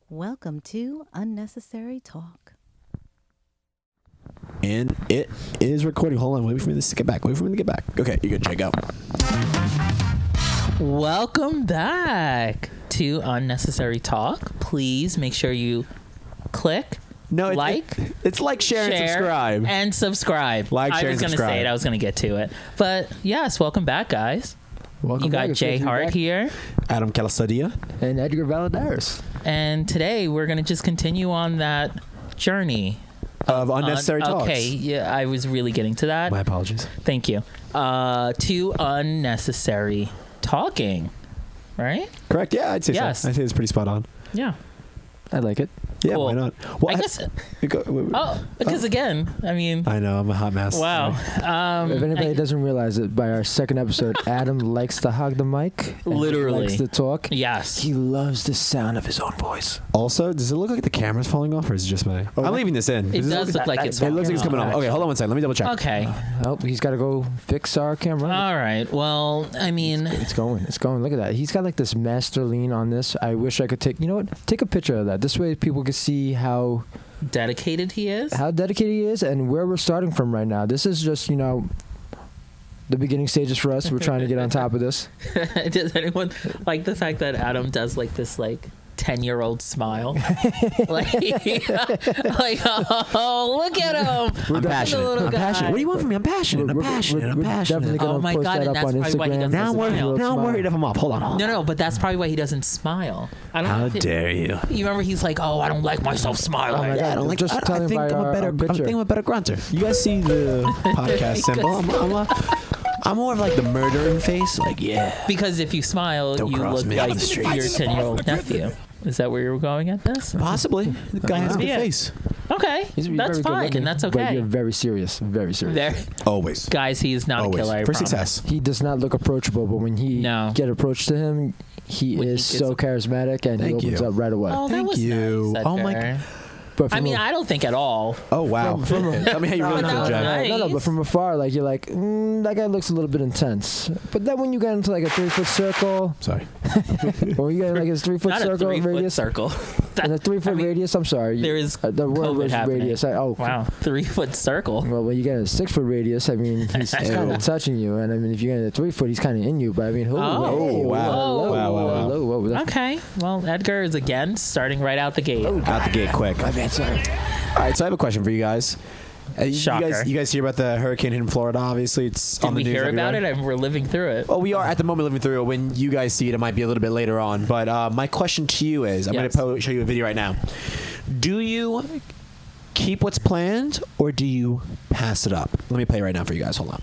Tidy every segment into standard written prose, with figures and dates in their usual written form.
Welcome to Unnecessary Talk. And it is recording. Hold on. Wait for me to get back. Okay, you're good, Jay. Go. Welcome back to Unnecessary Talk. Please make sure you click, it's like, share, and subscribe. And subscribe. Like, share, I was and going to say it. subscribe. I was going to get to it. But yes, welcome back, guys. Welcome You got back. Jay Hart here. Adam Calasadia. And Edgar Valadares. And today we're going to just continue on that journey. Of unnecessary talks. Okay, yeah, I was really getting to that. My apologies. Thank you. To unnecessary talking, right? Correct. Yeah, I'd say Yes. so. I think it's pretty spot on. Yeah. I like it. Yeah, Cool. why not? Well, I guess. Go, Because again, I mean, I know, I'm a hot mess. wow. If anybody doesn't realize it, by our second episode, Adam likes to hog the mic. And Literally. He likes to talk. Yes. He loves the sound of his own voice. Also, does it look like the camera's falling off, or is it just my... I'm leaving this in. It does look like it's It looks like it's coming falling off. Okay, hold on one second. Let me double check. Okay. Oh, he's got to go fix our camera. All right. Well, I mean, It's going. Look at that. He's got like this master lean on this. I wish I could take, you know what? Take a picture of that. This way people can see how dedicated he is. dedicated he is and where we're starting from right now. This is just, the beginning stages for us. We're trying to get on top of this. Does anyone like the fact that Adam does like this 10-year-old smile? like, oh, look at him. I'm passionate. little I'm passionate. guy. What do you want from me? I'm passionate. I'm passionate. We're definitely Oh going to my post God, that and up on that's probably why he Instagram. doesn't smile. Now I'm worried if I'm off. Hold on. No, but that's probably why he doesn't smile. I don't know How if it- dare you? You remember he's like, oh, I don't like myself smiling. Oh my God. Yeah, I don't like. Just I tell him think by I'm a our better. I'm picture. thinking I'm a better grunter. You guys see the podcast symbol? I'm more of like the murdering face. Like, yeah. Because if you smile, Don't you cross look me on like the street. your 10-year-old nephew. Is that where you were going at this? Possibly. The guy has a good Yeah. face. Okay, He's very that's good fine, looking, and that's But okay. you're very serious. Very serious. There, Always. guys, he is not Always. a killer. I For promise. success. He does not look approachable, but when he No. get approached to him, he When he is gets so charismatic and he Thank opens you. up right away. Oh, that Thank was you. nice. Oh my Edgar. But I from mean, a- I don't think at all. Oh wow. Tell me how you really No, feel, no, Jack. no. No, but from afar, you're like, that guy looks a little bit intense. But then when you get into like a 3-foot circle, Sorry. or you get like his 3-foot Not a circle 3-foot radius, circle. and a 3-foot I mean, radius. I'm sorry, there is the word COVID was happening. radius. Wow, 3-foot circle. Well, when you get a 6-foot radius, I mean, he's kind of touching you, and I mean, if you get a 3-foot, he's kind of in you. But I mean, Oh, wow. Wow. Okay, well, Edgar is again starting right out the gate. Out the gate quick. My bad, sorry. All right, so I have a question for you guys. Shocker. You guys hear about the hurricane hitting Florida? Obviously, it's Did on the we news hear about everywhere. it? And we're living through it. Well, we are at the moment living through it. When you guys see it, it might be a little bit later on. But my question to you is, I'm Yes. going to show you a video right now. Do you keep what's planned, or do you pass it up? Let me play it right now for you guys. Hold on.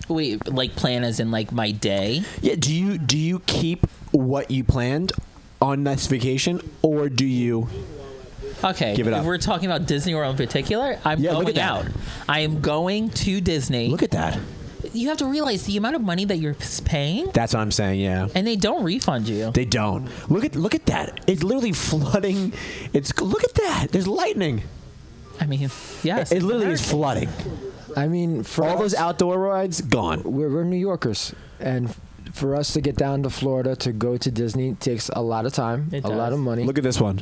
Wait, like plan as in like my day? Yeah. Do you keep what you planned on next vacation, or do you? Okay, Give it up. if we're talking about Disney World in particular, I'm Yeah, look going at that. out. I am going to Disney. Look at that. You have to realize the amount of money that you're paying, That's what I'm saying. Yeah. and they don't refund you. They don't. Look at that. It's literally flooding. Look at that. There's lightning. I mean, yes. It literally is flooding. I mean, for All us, those outdoor rides gone. we're New Yorkers, and for us to get down to Florida to go to Disney takes a lot of time, It a lot does. of money. Look at this one.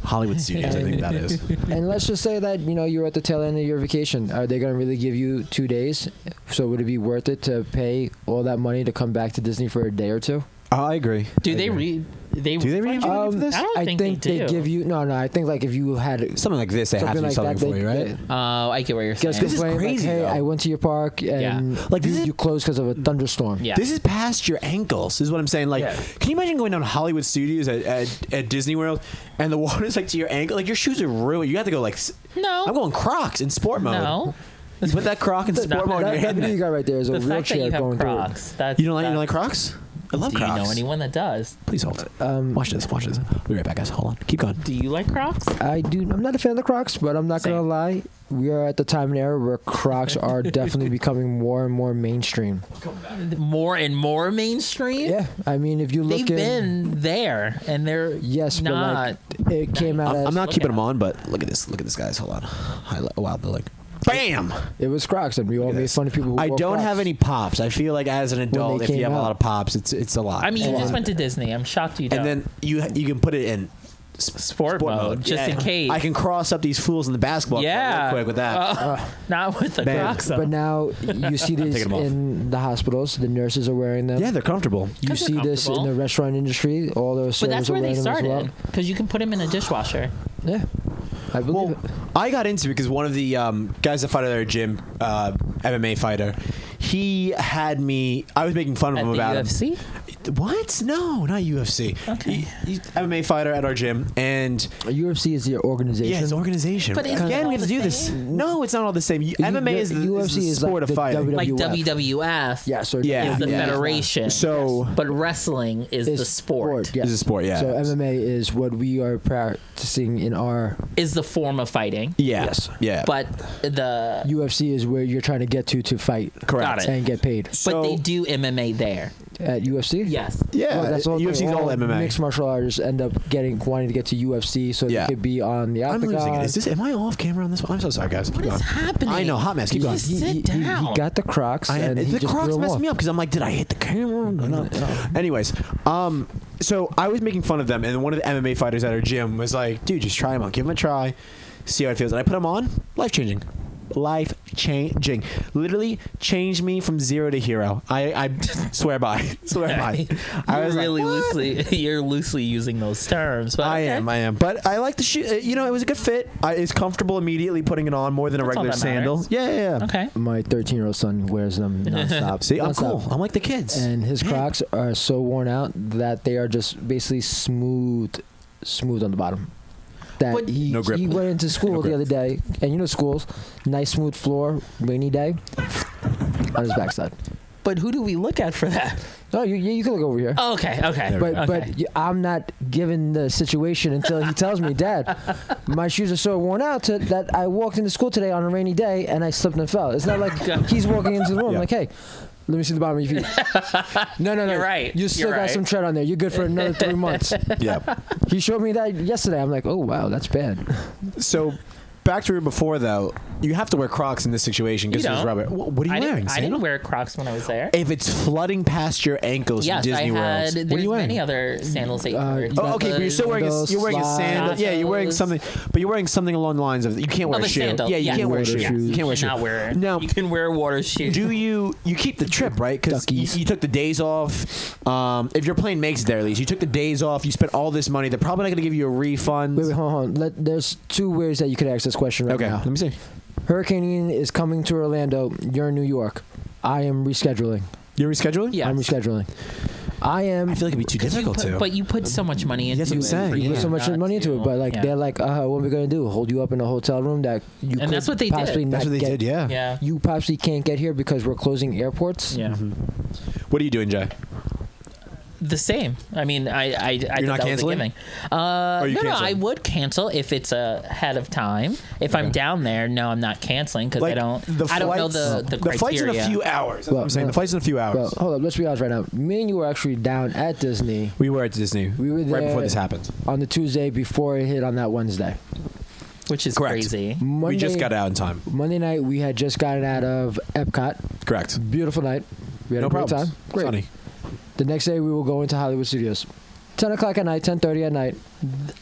Hollywood Studios, I think that is. And let's just say that you're at the tail end of your vacation. Are they going to really give you 2 days? So would it be worth it to pay all that money to come back to Disney for a day or two? I agree. Do they read? Do they refund refund you? you for this? I don't think they do. give you no. I think like if you had Something like this, they have to do something for you, right? Oh, I get what you're saying. Guess This is complain, crazy, Like, hey, though. I went to your park and Yeah. Like, this is- you closed because of a thunderstorm. Yeah. This is past your ankles, is what I'm saying. Like, Yeah. can you imagine going down to Hollywood Studios at Disney World and the water's like to your ankle? Like, your shoes are ruined. You have to go like, No. I'm going Crocs in sport mode. No. You put that Croc in sport mode in your That hand. video you got right there is a The fact that wheelchair you have going Crocs. That's, You don't like Crocs? I love Do Crocs. you know anyone that does? Please hold. through. Watch this. We'll be right back, guys. Hold on. Keep going. Do you like Crocs? I do. I'm not a fan of the Crocs, but I'm not Same. gonna lie. We are at the time and era where Crocs are definitely becoming more and more mainstream. More and more mainstream? Yeah, I mean, if you look They've been there, and they're yes, not. but like it came out. I'm not look keeping at them on, but look at this. Look at this, guys. Hold on. Highlight. Wow, they're like, bam. It was Crocs, and we all Look at made this. fun of people who I wore don't Crocs. have any pops. I feel like as an adult, if came you have a out. lot of pops, it's a lot. I mean, you It's a just lot. went to Disney. I'm shocked you don't. And then you can put it in sport mode, just in case. I can cross up these fools in the basketball court real quick with that. Not with the Man. Crocs. But now you see this Taking 'em off. in the hospitals. The nurses are wearing them. Yeah, they're comfortable. You 'Cause see they're this in the comfortable. restaurant industry. All those But servers that's are where they wearing them as well. started, because you can put them in a dishwasher. Yeah, I believe Well, it. I got into it because one of the guys that fight at our gym, MMA fighter, he had me. I was making fun of At him the about UFC? him. What? No, not UFC. Okay. He's MMA fighter at our gym, and UFC is your organization. yeah, it's an organization. But isn't it Again, all we have to the do this. same? No, it's not all the same. MMA is the UFC is sport like of the fighting. Like WWF. WWF Yeah, so Yeah, is the yeah. federation. So But wrestling is It's the sport. yeah. It's a sport, yeah. So MMA is what we are practicing in our Is the form of fighting. yeah, Yes. yeah. But the UFC is where you're trying to get to fight. Correct. Got it. And get paid. but they do MMA there. At UFC? Yes. Yeah, that's all. UFC's all MMA. Mixed martial artists end up wanting to get to UFC so Yeah. they could be on the I'm octagon. losing it. Is this? Am I off camera on this one? I'm so sorry, guys. Keep What going. is happening? I know, hot mess. Keep going. Just sit down. He got the Crocs. and he The just Crocs threw 'em messed off. me up because I'm like, did I hit the camera? No. Anyways, so I was making fun of them, and one of the MMA fighters at our gym was like, dude, just try them on. Give them a try. See how it feels. And I put them on. Life changing. Life changing. Literally changed me from zero to hero. I swear by. Swear by. I You're was like, really "What?" loosely. You're loosely using those terms. But I okay. am. But I like the shoe. You know, it was a good fit. It's comfortable immediately putting it on more than a That's all regular that matters. sandal. Yeah. Okay. My 13-year-old son wears them nonstop. See, I'm Nonstop. cool. I'm like the kids. And his Crocs are so worn out that they are just basically smooth on the bottom. That But- he, No grip. he went into school No the grip. other day, and you know schools, nice smooth floor, rainy day, on his backside. But who do we look at for that? No, you can look over here. Oh, okay. Okay. But okay. I'm not given the situation until he tells me, Dad, my shoes are so worn out that I walked into school today on a rainy day and I slipped and fell. It's not like he's walking into the room Yeah. like, hey, let me see the bottom of your feet. No. You're right. You still You're got right. some tread on there. You're good for another 3 months. yeah. He showed me that yesterday. I'm like, oh, wow, that's bad. So back to before though, you have to wear Crocs in this situation because You there's don't. rubber. What are you wearing? I Sandal? didn't wear Crocs when I was there. If it's flooding past your ankles Yes, in Disney I had. World, There's what are you wearing? many other sandals that you wear. Oh, okay, but you're still wearing Those you're wearing a slides. sandal. Yeah, you're wearing Nachos. something, but you're wearing something along the lines of you can't wear Of a a shoe. sandal. Yeah, you Yes. can't wear a Water shoe. shoes. You can't wear a shoe. Not wear. Now, You can wear water shoes. do you keep the trip right? Because Duckies. you took the days off. If your plane makes it there, at least you took the days off. You spent all this money. They're probably not going to give you a refund. Wait, hold on. There's two ways that you could ask this question right Okay, now. let me see. Hurricane Ian is coming to Orlando. You're in New York. I am rescheduling. You're rescheduling? Yes. I'm rescheduling. I am. I feel like it'd be too difficult to. But you put so much money into That's what I'm it. saying, for you you put so much not money into to- it, but like yeah. they're like, what are we gonna do? Hold you up in a hotel room that you could that's what they did. possibly That's not what they get. did. Yeah. Yeah. You possibly can't get here because we're closing airports. Yeah. What are you doing, Jay? The same. I mean, I thought not that canceling? was a giving. you No, canceling? I would cancel if it's ahead of time. If I'm down there, no, I'm not canceling because I don't know the criteria. The flight's in a few hours. That's what I'm saying. The flight's in a few hours. Well, hold up. Let's be honest right now. Me and you were actually down at Disney We were at Disney. We were right there. before this happened. on the Tuesday before it hit on that Wednesday. which is Correct. crazy. Monday, We just got out in time. Monday night, we had just gotten out of Epcot. Correct. Beautiful night. We had No a great problems. time. Great. Sunny. The next day, we will go into Hollywood Studios. 10 o'clock at night, 10:30 at night,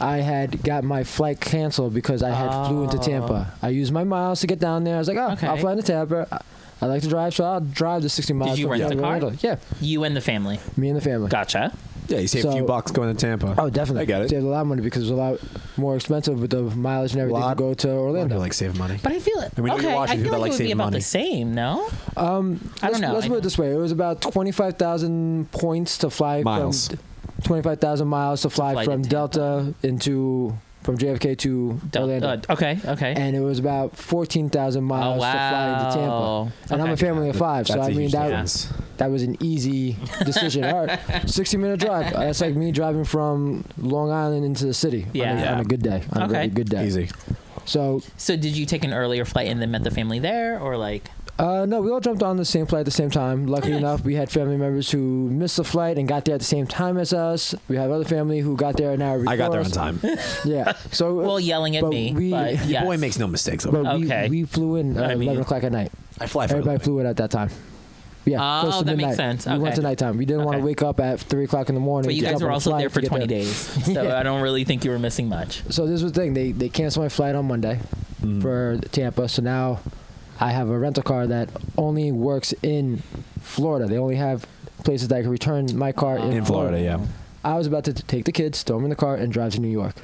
I had got my flight canceled because I had flew into Tampa. I used my miles to get down there. I was like, Okay. I'll fly into Tampa. I like to drive, so I'll drive the 60 miles. you from rent the Tampa to car? Orlando. Yeah, You and the family. me and the family. Gotcha. Yeah, you save a few So- bucks going to Tampa. Oh, definitely. I get it. Saved a lot of money because it was a lot more expensive with the mileage and everything Lot- to go to I Orlando. like save money. But I feel it. And when you're Okay, watching I feel people that like like it would be saving about money. the same. No. I don't know. Let's put it this way: it was about 25,000 points to fly Miles. from 25,000 miles to fly fly from to Delta from JFK to Orlando. Okay. And it was about 14,000 miles to fly into Tampa. And I'm a Okay. family of five, so That's I a mean huge that difference. that was an easy decision. All right, 60-minute drive. That's like me driving from Long Island into the city Yeah. on a good day. On a Okay. really good day. Easy. So So did you take an earlier flight and then met the family there, or like? no, we all jumped on the same flight at the same time. Luckily Nice. enough, we had family members who missed the flight and got there at the same time as us. We have other family who got there an hour before I got there on us. time. Yeah. So Well, yelling at but me. we- but Your yes. boy makes no mistakes. but Okay. we flew in I mean- 11 o'clock at night. I fly for a Everybody living. flew in at that time. Yeah, close to that midnight. makes sense. We went Okay. to nighttime. We didn't want Okay. to wake up at 3 o'clock in the morning. But you to guys jump were on a also flight there to for get 20 days, so Yeah. I don't really think you were missing much. So this was the thing. They canceled my flight on Monday for Tampa. So now I have a rental car that only works in Florida. They only have places that I can return my car In Florida, yeah. I was about to take the kids, throw them in the car, and drive to New York.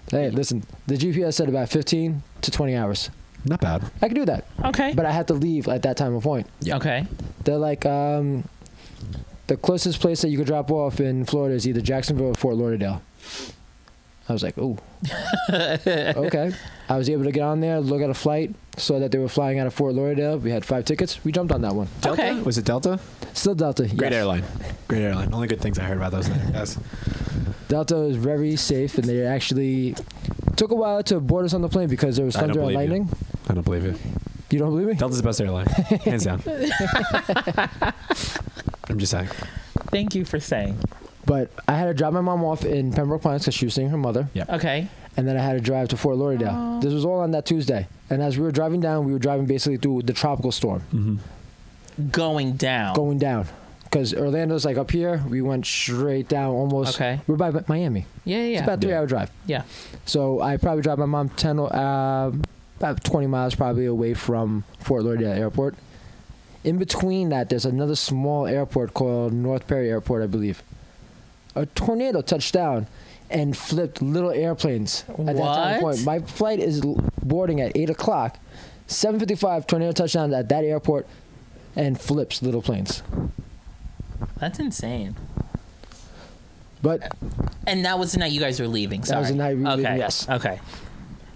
Hey, listen, the GPS said about 15 to 20 hours. Not bad. I could do that, Okay. but I had to leave at that time of point. Yeah. Okay. They're like, the closest place that you could drop off in Florida is either Jacksonville or Fort Lauderdale. I was like, ooh. Okay. I was able to get on there, look at a flight, saw that they were flying out of Fort Lauderdale. We had 5 tickets. We jumped on that one. Delta? Okay. Was it Delta? Still Delta. Great yes. airline. Great airline. Only good things I heard about those things. Yes. Delta is very safe, and they actually took a while to board us on the plane because there was I don't thunder and believe you. lightning. I don't believe it. You don't believe me? Delta's the best airline. Hands down. I'm just saying. Thank you for saying. But I had to drop my mom off in Pembroke Pines because she was seeing her mother. Yeah. Okay. And then I had to drive to Fort Lauderdale. This was all on that Tuesday. And as we were driving down, we were driving basically through the tropical storm Going down. going down. Because Orlando's like up here. We went straight down almost. Okay. We're by Miami. Yeah, yeah. It's about a 3-hour drive. Yeah. So I probably dropped my mom about 20 miles probably away from Fort Lauderdale Airport. In between that, there's another small airport called North Perry Airport, I believe. A tornado touched down and flipped little airplanes at that time What? point. My flight is boarding at 8 o'clock. 7:55 tornado touchdown at that airport and flips little planes. That's insane. But And that was the night you guys were leaving. Sorry. was the night we were okay. leaving, yes. Okay.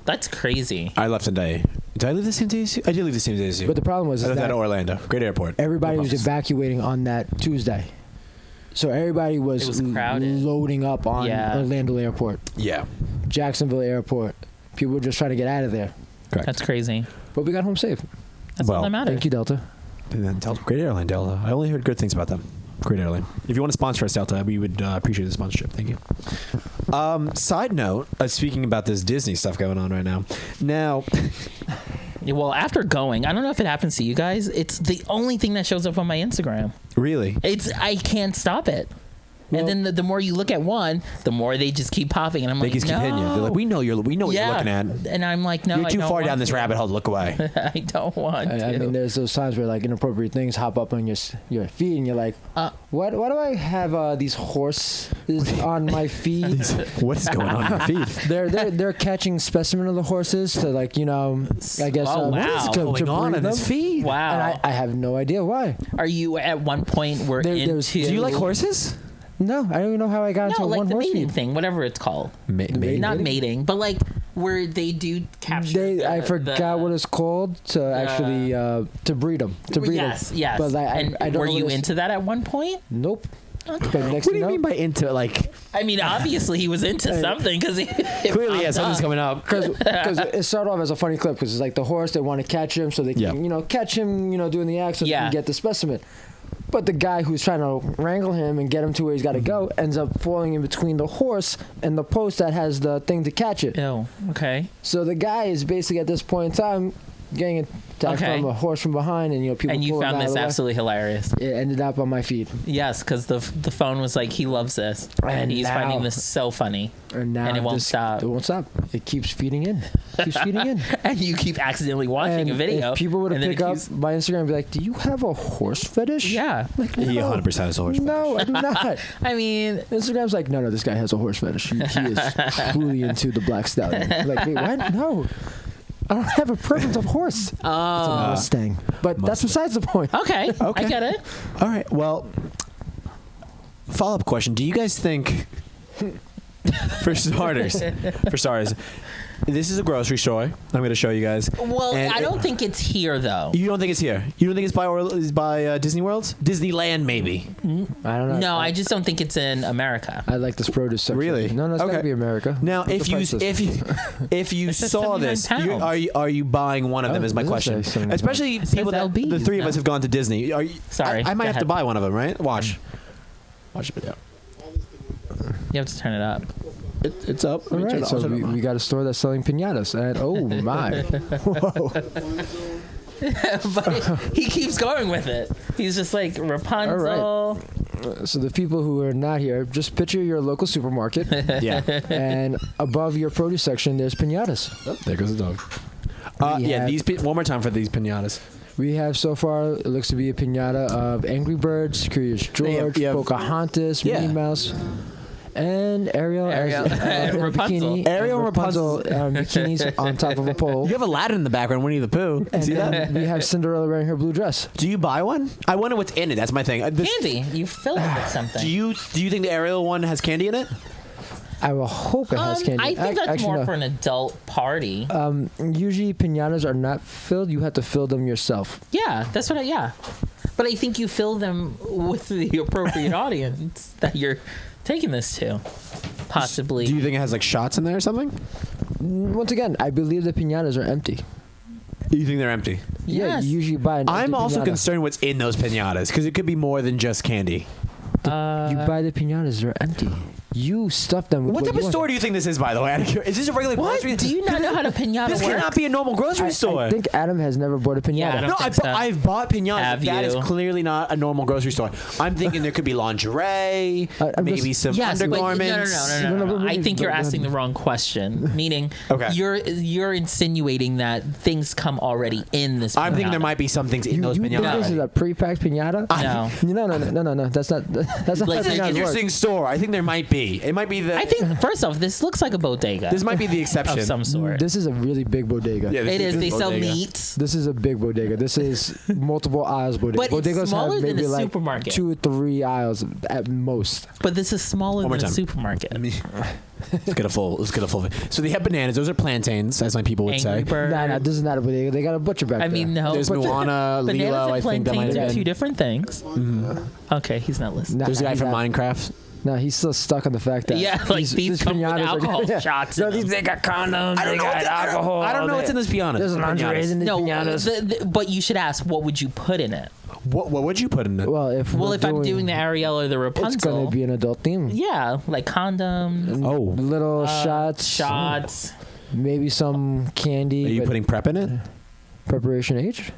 That's crazy. I left today. Did I leave the same day as you? I did leave the same day as you. but the problem was I is left that out of Orlando. Great airport. everybody No was problems. evacuating on that Tuesday. So everybody was, It was crowded. loading up on Yeah. Orlando Airport, Yeah. Jacksonville Airport. People were just trying to get out of there. Correct. That's crazy. But we got home safe. That's all Well, that matters. Thank you, Delta. And then Delta. Great airline, Delta. I only heard good things about them. Great airline. If you want to sponsor us, Delta, we would appreciate the sponsorship. Thank you. Side note, speaking about this Disney stuff going on right now. Now, Yeah, well, after going, I don't know if it happens to you guys. It's the only thing that shows up on my Instagram. really, I can't stop it. Well- and then the more you look at one, the more they just keep popping, and I'm they like, just keep no. hitting you. They're like, we know what you're looking at. And I'm like, no, You're I too don't far want down this to. rabbit hole. Look away. I don't want to. I mean, there's those times where like inappropriate things hop up on your feed, and you're like, "What? Why do I have these horses on my feed?" What is going on in your feed? They're catching specimen of the horses to like I guess Oh, wow. What is to going on breed in this them. feed? Wow. And I have no idea why. Are you at one point were There into? was- Do you like horses? No, I don't even know how I got No, into like one the horse mating feed. thing, whatever it's called. mating? Not mating, but like where they do capture. I forgot what it's called to actually to breed them. To breed Yes, them. yes. But And I don't were know what you it's- into that at one point? Nope. But next What do thing you know- mean by into? Like, I mean, obviously he was into something because clearly, yeah, something's coming up. Because it started off as a funny clip because it's like the horse, they want to catch him so they can Yeah. catch him doing the act so they Yeah. can get the specimen. But the guy who's trying to wrangle him and get him to where he's got to go ends up falling in between the horse and the post that has the thing to catch it. Ew. Okay. So the guy is basically at this point in time getting attacked Okay. from a horse from behind, and people. And you pull him found out of this the way. absolutely hilarious. It ended up on my feed, Yes, because the phone was like, he loves this, and And he's now- finding this so funny, and now and it won't this- stop. It won't stop. It keeps feeding in. Keeps feeding in. And you keep accidentally watching And a video. if people were to and then pick it up keeps- my Instagram and be like, "Do you have a horse fetish?" Yeah. Like, He no. 100% is a horse No, I do not. I mean, Instagram's like, no, this guy has a horse fetish. He is truly into the black stallion. Like, wait, what? No. I don't have a preference of horse. It's a Mustang. But that's besides the point. okay. Okay. I get it. All right. Well, follow-up question: do you guys think, for starters, this is a grocery store? I'm going to show you guys. Well, And I don't think it's here, though. You don't think it's here? You don't think it's by Disney World? Disneyland, maybe. I don't know. No, I just don't think it's in America. I like this produce section. Really? No, it's Okay. gotta be America. Now, What's if the you prices? if you It says saw 79 this, pounds. are you buying one of them? Oh, Is my it does question. say 79 Especially says people that LBs, the three of no? us have gone to Disney. Are you, Sorry, I might go have to ahead. buy one of them, right? Watch the video. You have to turn it up. It's up. All right, so we got a store that's selling pinatas, and oh my, whoa! But he keeps going with it. He's just like Rapunzel. So the people who are not here, just picture your local supermarket, Yeah. and above your produce section, there's pinatas. There goes the dog. We Yeah, have- one more time for these pinatas. We have so far, it looks to be a pinata of Angry Birds, Curious George, you have- Pocahontas, Yeah. Minnie Mouse, and Ariel, Ariel. as in a Rapunzel. bikini. Ariel, Rapunzel bikinis on top of a pole. You have Aladdin in the background, Winnie the Pooh. And See that? then we have Cinderella wearing her blue dress. Do you buy one? I wonder what's in it. That's my thing. Candy. You fill it with something. Do you think the Ariel one has candy in it? I will hope it has candy. I think that's Actually, more no. for an adult party. Usually pinatas are not filled. You have to fill them yourself. Yeah, that's what yeah. But I think you fill them with the appropriate audience that you're taking this to. Possibly. Do you think it has like shots in there or something? Once again, I believe the pinatas are empty. You think they're empty? Yeah, Yes. you usually buy an I'm empty also pinata. concerned what's in those pinatas because it could be more than just candy. You buy the pinatas, they're empty. You stuff them with What type you of want. store do you think this is, by the way? Is this a regular What? grocery? Do you not know how to pinata This work? cannot be a normal grocery store. I think Adam has never bought a pinata. Yeah, I don't No, think so. I've bought pinatas. Have That is you? clearly not a normal grocery store. I'm thinking there could be lingerie, I'm maybe just- some Yes, but undergarments. no. I think you're asking the wrong question. Meaning, Okay. you're insinuating that things come already in this. I'm thinking there pinata. might be some things in You those think this is pinatas. a pre-packed pinata? No. No. That's not. That's not Like, how It's an pinatas work. interesting store. I think there might be. It might be the. I think first off, this looks like a bodega. this might be the exception. of some sort. This is a really big bodega. Yeah, this It is. They sell bodega. meats. This is a big bodega. This is multiple aisles bodega. But it's Bodegas smaller have than maybe a like supermarket. 2 or 3 aisles at most. But this is smaller One more than a time. supermarket. Let's get a full. So they have bananas. Those are plantains, as my people would Angry say. Bird. Nah, this is not a bodega. They got a butcher back I there. mean, no. There's but Moana, bananas Lilo. I and think that might plantains have are two been. different things. Okay, he's not listening. Nah, There's a guy he's from not. Minecraft. No, he's still stuck on the fact that Yeah, like these come with pinatas are- alcohol Yeah. shots. No, in them. they got condoms. They got alcohol. I don't know what's in those pinatas. There's lingerie in the No, pinatas. but you should ask, what would you put in it? What would you put in it? Well, if I'm doing the Ariel or the it's Rapunzel, gonna be an adult theme. yeah, like condoms, Oh, Little shots, shots. maybe some candy. are you but putting prep in it? preparation H?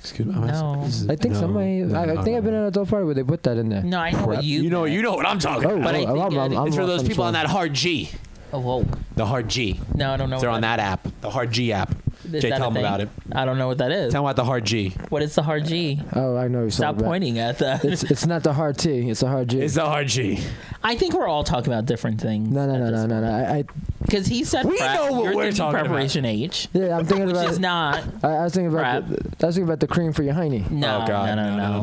Excuse me. No. I think I think I've been at an adult party where they put that in there. No, I know what you. You know what I'm talking Oh, about. But I think It's for those lost people on some- that hard G. Oh, whoa. The hard G. No, I don't know. They're what on that app. The hard G app. Is Jay, that a tell them thing? about it. I don't know what that is. Tell them about the hard G. What is the hard G? Oh, I know. You're Stop talking about. pointing at that. It's not the hard T. It's the hard G. It's the hard G. I think we're all talking about different things. No. Because he said We prep. know what You're we're thinking talking about. preparation H, Yeah, I'm thinking which about. is not. I was thinking prep. about. I was thinking about the cream for your hiney. No, Oh, God. no.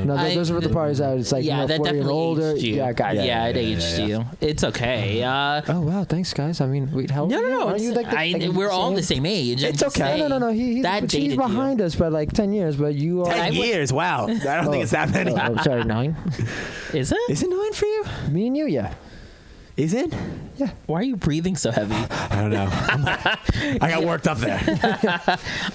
No, I- those are what the parties are. It's like Yeah, that 40 and definitely older. aged you. Yeah, I got it. Yeah, it aged you. It's okay. Oh wow, thanks guys. I mean, wait, how? No. Aren't you like We're all the same age. It's I'm just okay. saying. No. He's dated you. behind us by like 10 years, but you are. 10 years. Wow. I don't think it's that many. Oh, sorry, 9. Is it? Is it 9 for you? Me and you, yeah. Is it? Why are you breathing so heavy? I don't know. I got worked up there.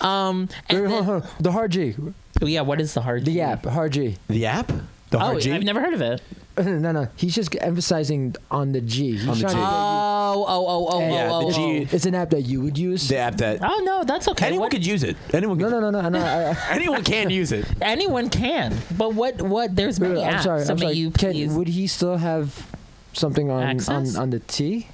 And Wait, then- hold on. The hard G. yeah, what is the hard G? The app, hard G. The app? The Oh, hard G? I've never heard of it. No. He's just emphasizing on the G. He's On the trying G. to get Oh. Yeah, the G- you- It's an app that you would use. The app that Oh no, that's okay. anyone What- could use it. Anyone could, No. anyone can use it. Anyone can, but what? There's many I'm apps. sorry. So I'm may sorry. you please? Would he still have something on Access? on the T?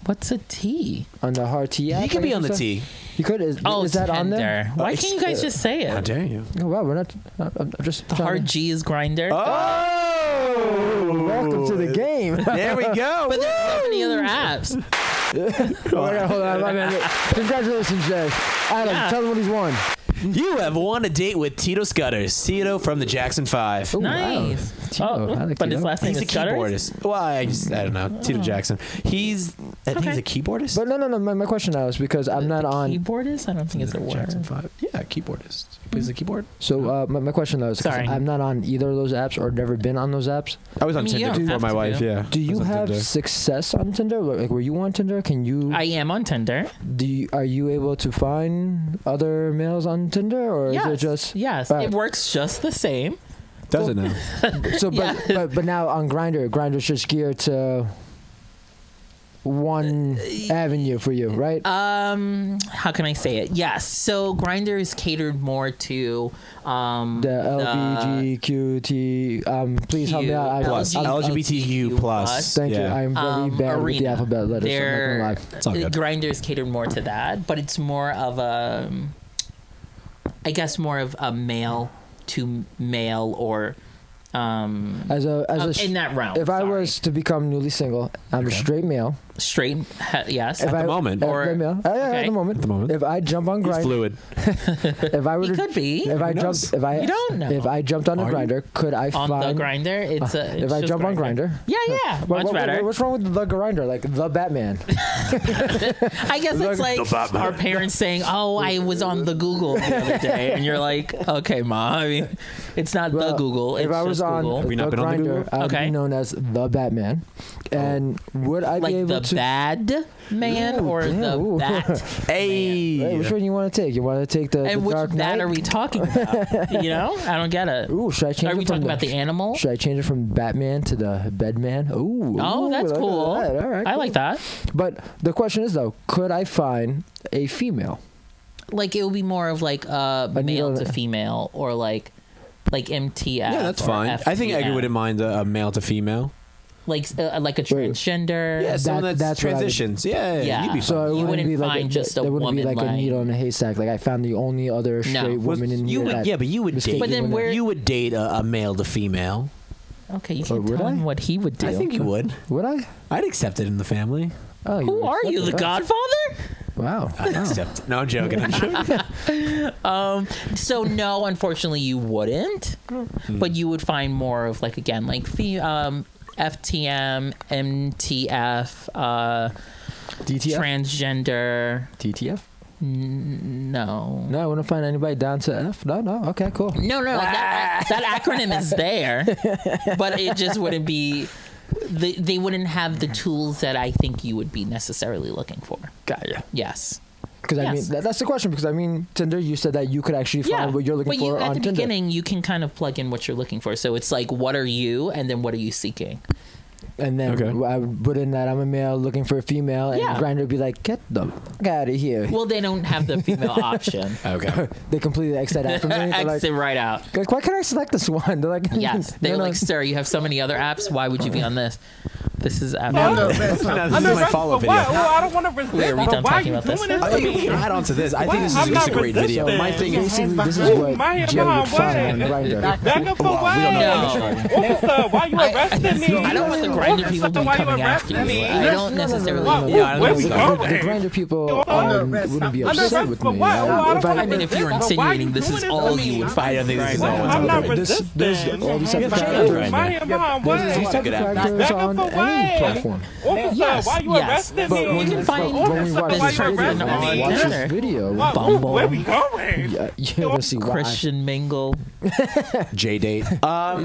What's a T? On the hard T app? He could I be guess on the you said? T. He could. Is that on there? Tinder. Why can't you guys just say How it? dare you? Oh wow, we're not. I'm just. The trying hard to- G is grinder. Oh! Welcome to the game. There we go. But there's so many other apps. Hold on. My man. Congratulations, Jay. Adam, Yeah. tell him what he's won. You have won a date with Tito Scutters. Tito from the Jackson 5. Ooh, Nice. Wow. Tito, I like but his Tito. last name He's a is Scutters? keyboardist. Well, I don't know. Tito Jackson. I think he's a keyboardist. But no. My question now is because I'm not on. Keyboardist? I don't think it's a Jackson word. 5. Yeah, keyboardist. He plays the keyboard. So my question though is because Sorry. I'm not on either of those apps or never been on those apps. I was on I mean, you Tinder don't before have my to wife. do. Yeah. Do I you was on have Tinder. success on Tinder? Like, were you on Tinder? Can you? I am on Tinder. Are you able to find other males on Tinder, or Yes. is it just? Yes. Right. It works just the same. Does it now? So, Yeah. but now on Grindr's just geared to one avenue for you, right? How can I say it? Yes. So Grindr is catered more to The LGBTQT. Please help me out. Plus. LGBTQ LGBTQ plus. Thank you. Yeah. I'm very bad with the arena. alphabet letters. So I'm not gonna lie. It's all good. Grindr is catered more to that, but it's more of a, I guess, more of a male to male or As a in that realm. if I sorry. was to become newly single, I'm a straight male. straight, yes. If At the I- moment. At Or- the male. Yeah, okay. at the moment. At the moment. If I jump on He's Grindr, fluid. if I were He to, could be. if I Who knows? jumped, if I You don't know. if I jumped on a Are you? Grindr, could I On find the grinder, it's a. if I just jump on Grindr? Yeah, much better. What's wrong with the Grindr? Like the Batman. I guess it's like The Batman. our parents saying, "Oh, I was on the Google the other day," and you're like, "Okay, mom. I mean, it's not the Well, Google. It's if I was just on Google." We the not been on the Grindr, Google? I would Okay. be known as the Batman. And would I be Like able the to? bad man Ooh, or damn, the ooh. bat? Hey. Hey, which one you want to take? You want to take the And which Dark bat Knight? are we talking about? You know, I don't get it. Ooh, should I change Are it we from talking about the animal? Should I change it from Batman to the Bedman? Ooh. Oh, ooh, that's look at cool. that. All right, I cool. like that. But the question is though, could I find a female? Like it would be more of like male needle- to female or like MTF. Yeah, that's or fine. I think Edgar FTM. wouldn't mind a male to female. like a transgender. Yeah, someone that's what I would- transitions. Yeah, Yeah. you'd be So fine. it You wouldn't wouldn't be like find just a there wouldn't be woman like a like- needle in a haystack. Like I found the only other straight Was- woman in you here. would, that yeah, but you would mistaken date. But then women. where- You would date a male to female. Okay, you Or can would tell I? him what he would do. I think you would. Would I? I'd accept it in the family. Oh, Who would are accept you, it. the Oh, Godfather? Wow. I'd accept it. No, I'm joking. I'm joking. So no, unfortunately, you wouldn't. But you would find more of like again like FTM, MTF, DTF. transgender. TTF. No. No, I wouldn't find anybody down to F. No. Okay, cool. No, that acronym is there, but it just wouldn't be. They wouldn't have the tools that I think you would be necessarily looking for. Gotcha. Yes. Because I mean, Yes. that's the question. Because I mean, Tinder, you said that you could actually find what you're looking but for you, at on the Tinder. beginning, you can kind of plug in what you're looking for. So it's like, what are you, and then what are you seeking? And then Okay. I would put in that I'm a male looking for a female, and Yeah. Grindr would be like, get the fuck out of here. Well, they don't have the female option. Okay. They completely X that out for me. They're like, Exit right out. like, why can't I select this one? They're like, Yes, no, they're no. like, sir, you have so many other apps. Why would you be on this? This is app. No, this is my follow-up video. I don't want to resist. Wait, are we but done why talking you about this? doing I think we can add on to this. I think this is I'm just a not great video. resisting. My thing is, Basically, this is what My Jay mom, would find what? on Grindr. Back up for what? No. Officer, why you arresting me? I don't want the grinder people to be Why you coming after arresting you. me? I don't necessarily. What? Yeah, I don't Where think we so. going? The Grindr people wouldn't be Under upset arrest with for me. what? If I mean, if you're insinuating this is all you would I find. don't think this is Grindr. all I'm not it's There's all these types of Yeah, characters. My mom, what? There's these types of Good app. characters Back up on for any what? platform. Officer, Yes, why you yes. arresting But me? you can find When we watch this this person video, on when we watch Tinder. this video, What? Bumble. Where we going? you're gonna see why. Christian mingle, J-date.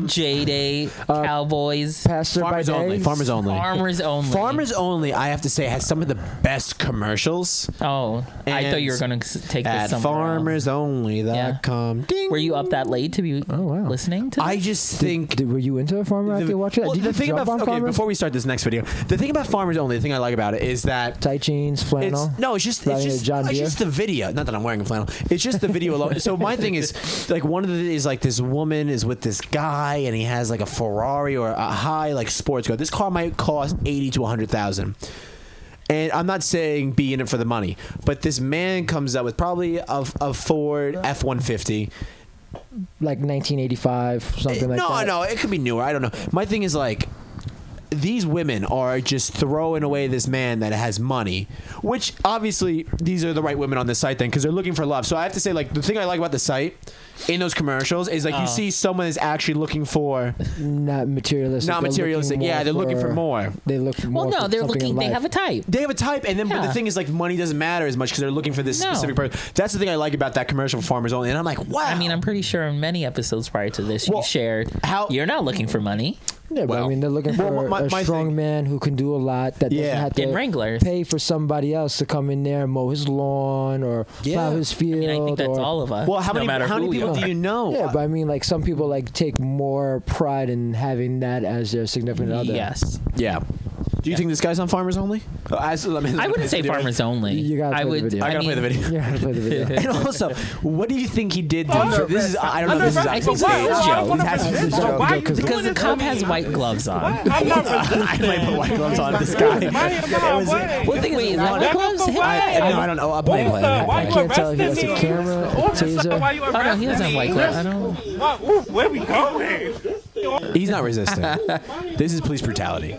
J-Day, Cowboys, Pastor by Farmers only. day. Farmers only. Farmers only. Farmers only, I have to say, has some of the best commercials Oh, I thought you were going to take this at somewhere else. farmersonly.com. Ding. Were you up that late to be wow. listening to? I just think Were you into a farmer after watching that? well, Did the you thing jump about on okay, farmers? before we start this next video, the thing about Farmers Only, the thing I like about it is that Tight jeans, flannel. it's Riding a John it's Deere? just the video. Not that I'm wearing a flannel. It's just the video alone. So my thing is like one of the is like this woman is with this guy and he has like a Ferrari or a high like sports car. This car might cost 80 to 100,000. And I'm not saying be in it for the money, but this man comes up with probably a Ford F-150. Like 1985, something like that. No, it could be newer. I don't know. My thing is like these women are just throwing away this man that has money, which obviously these are the right women on this site then because they're looking for love. So I have to say like the thing I like about the site in those commercials is like you see someone is actually looking for Not materialistic. not They're materialistic. looking Yeah, more they're looking for more. They look for more. well, no, for they're something in looking. They life. have a type. They have a type, and then but the Yeah. thing is like money doesn't matter as much because they're looking for this No. specific person. That's the thing I like about that commercial for Farmers Only, and I'm like, wow. I mean, I'm pretty sure in many episodes prior to this, Well, you shared how- you're not looking for money Yeah, but I Well, mean, they're looking well, for my a strong thing- man who can do a lot that doesn't Yeah. have to in Wranglers. pay for somebody else to come in there and mow his lawn or Yeah. plow his I field. mean, I think that's or, all of us. well, how no matter many who we people are. do you know? Yeah, but I mean, like some people like take more pride in having that as their significant other. Yes. Yeah. Do you think this guy's on Farmers Only? I wouldn't say farmers only. You gotta I play would. the video. I gotta play the video. You gotta play the video. And also, what do you think he did? This is I don't know. If this is I actually think this is a joke. It has to be a joke. Why you Because Because the doing cop this to has me? white gloves on. I'm not I might put white gloves on this guy. Well, the thing is, white gloves. No, I don't know. I'm playing. Why I you can't tell if he arresting has a me? camera, taser. Why you Oh no, he doesn't have white gloves. I don't. Where we going? He's not resisting. This is police brutality.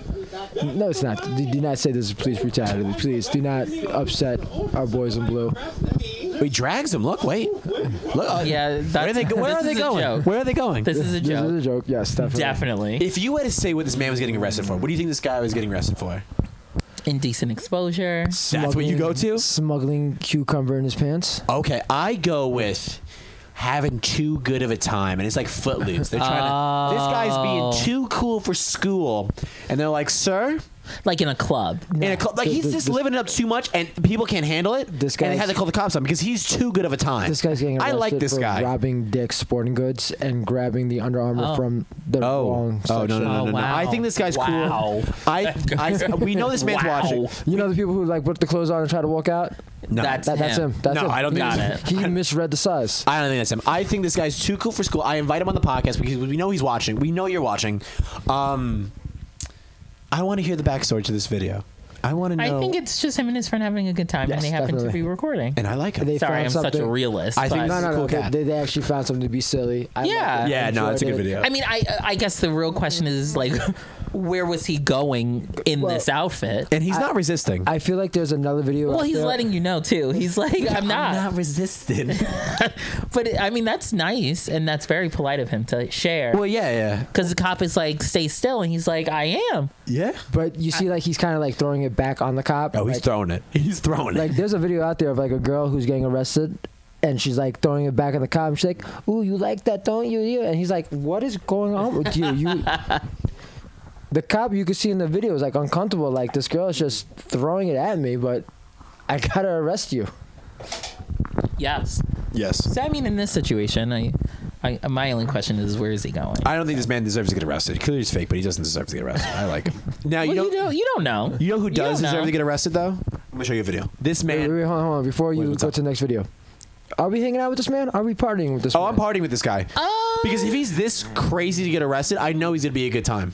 No, it's not. Do not say this is police brutality. Please do not upset our boys in blue. He drags him. Look, wait. Look. Yeah, Where are they, where are this they is a going? joke. Where are they going? This is a This is joke. a joke. Yes, definitely. Definitely. If you had to say what this man was getting arrested for, what do you think this guy was getting arrested for? Indecent exposure. That's what you go to? Smuggling cucumber in his pants. Okay, I go with having too good of a time, and it's like Footloose. They're trying to. This guy's being too cool for school, and they're like, "Sir." Like in a club. In a club, like he's just living it up too much, and people can't handle it. This and they guy's- had to call the cops on him because he's too good of a time. This guy's getting arrested I like this for guy. robbing Dick's Sporting Goods and grabbing the Under Armour from the wrong Oh section. no! wow. I think this guy's Wow. cool. We know this man's Wow. watching. You know the people who like put the clothes on and try to walk out? No, That's That's him. That's No, him. I don't think Got that's- it. He misread the size. I don't think that's him. I think this guy's too cool for school. I invite him on the podcast because we know he's watching. We know you're watching. I want to hear the backstory to this video. I want to know. I think it's just him and his friend having a good time, Yes, and they happen to definitely. be recording. and I like him. They Sorry, found I'm such a something- realist. I think but- this is No, a cool cat. They actually found something to be silly. I Yeah. liked it. Yeah, I no, it's a good enjoyed it. video. I mean, I guess the real question is like, where was he going in Well, this outfit? And he's not resisting. I feel like there's another video. Well, out he's there. letting you know too. He's like, I'm not. resisting. But I mean, that's nice, and that's very polite of him to share. Well, yeah. Because the cop is like, stay still, and he's like, I am. Yeah. But you see, like he's kind of like throwing it back on the cop. Oh, he's like, throwing it. He's throwing Like it. there's a video out there of like a girl who's getting arrested, and she's like throwing it back at the cop. And she's like, "Ooh, you like that, don't you?" And he's like, "What is going on with you?" The cop, you could see in the video, is like uncomfortable. Like this girl is just throwing it at me, but I gotta arrest you. Yes. Yes. So I mean, in this situation, my only question is, where is he going? I don't think this man deserves to get arrested. Clearly he's fake, but he doesn't deserve to get arrested. I like him. Now, Well, you don't know. You know who You does don't deserve know. to get arrested, though? I'm going to show you a video. This Wait, man. hold on. Before you what's go up? to the next video, are we hanging out with this man? Are we partying with this Oh, man? I'm partying with this guy. Because if he's this crazy to get arrested, I know he's going to be a good time.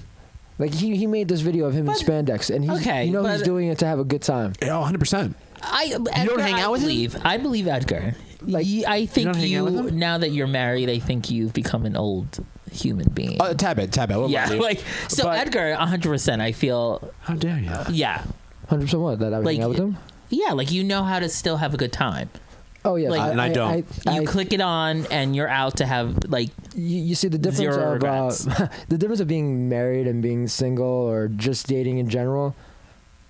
Like he made this video of him in spandex, and he's Okay, he's but- doing it to have a good time. Yeah, 100%. Edgar, hang out with him? I believe Edgar. Like, I think don't hang out with you him? now that you're married, I think you've become an old human being. Tab it. What yeah, about you? like so But- Edgar, 100%. I feel How dare you? yeah, 100% what that I would Like, hang out with him. yeah. Like you know how to still have a good time. Oh yeah, like- And I don't. You click it on, and you're out to have like You see the difference Zero of regrets. the difference of being married and being single or just dating in general.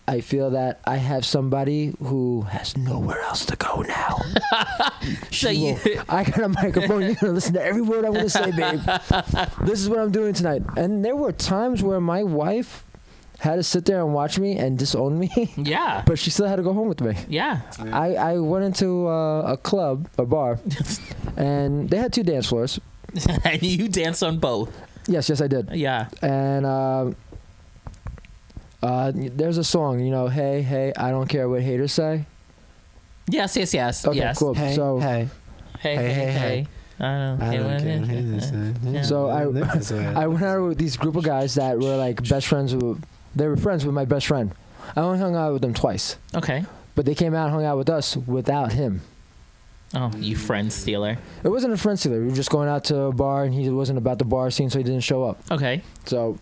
I feel that I have somebody who has nowhere else to go now. so you. I got a microphone. You're gonna listen to every word I'm gonna say, babe. This is what I'm doing tonight. And there were times where my wife had to sit there and watch me and disown me, Yeah, but she still had to go home with me. yeah. I went into a club, a bar, and they had 2 dance floors. And you danced on both. Yes, I did. Yeah. And there's a song, hey, hey, I don't care what haters say. Yes. Okay, yes. cool. Hey, so, hey. Hey. I don't care. so I went out with these group of guys that were like best friends. They were friends with my best friend. I only hung out with them twice, Okay. but they came out and hung out with us without him. Oh, you friend stealer. It wasn't a friend stealer. We were just going out to a bar, and he wasn't about the bar scene, so he didn't show up. Okay. So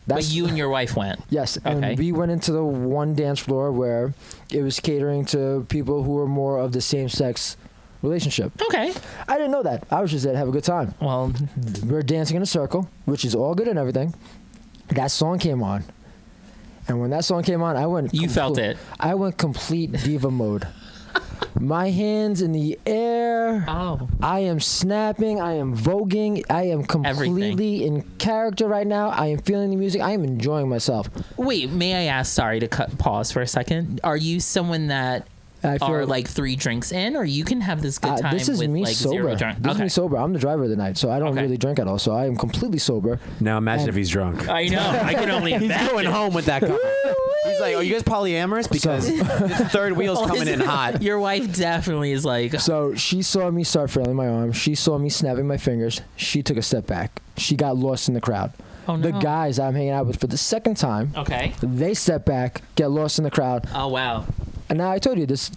that's But you and your wife went. yes, Okay. and we went into the one dance floor where it was catering to people who were more of the same sex relationship. Okay. I didn't know that. I was just there to have a good time. Well, We were dancing in a circle, which is all good and everything. That song came on, and when that song came on, I went. you felt it. I went complete diva mode. My hands in the air. Oh. I am snapping. I am voguing. I am completely in character right now. I am feeling the music. I am enjoying myself. Wait, may I ask, sorry to pause for a second. Are you someone that I feel are like 3 drinks in, or you can have this good time this is with me like sober. 0 drunk. This is me sober. I'm the driver of the night, so I don't Okay. really drink at all. So I am completely sober. Now imagine if he's drunk. I know. I can only He's imagine. going home with that car. He's like, "Are you guys polyamorous? Because this third wheel's coming in hot." Your wife definitely is like, So she saw me start flailing my arm. She saw me snapping my fingers. She took a step back. She got lost in the crowd. oh no. The guys I'm hanging out with for the second time, Okay. they step back, get lost in the crowd. Oh wow. And now I told you, this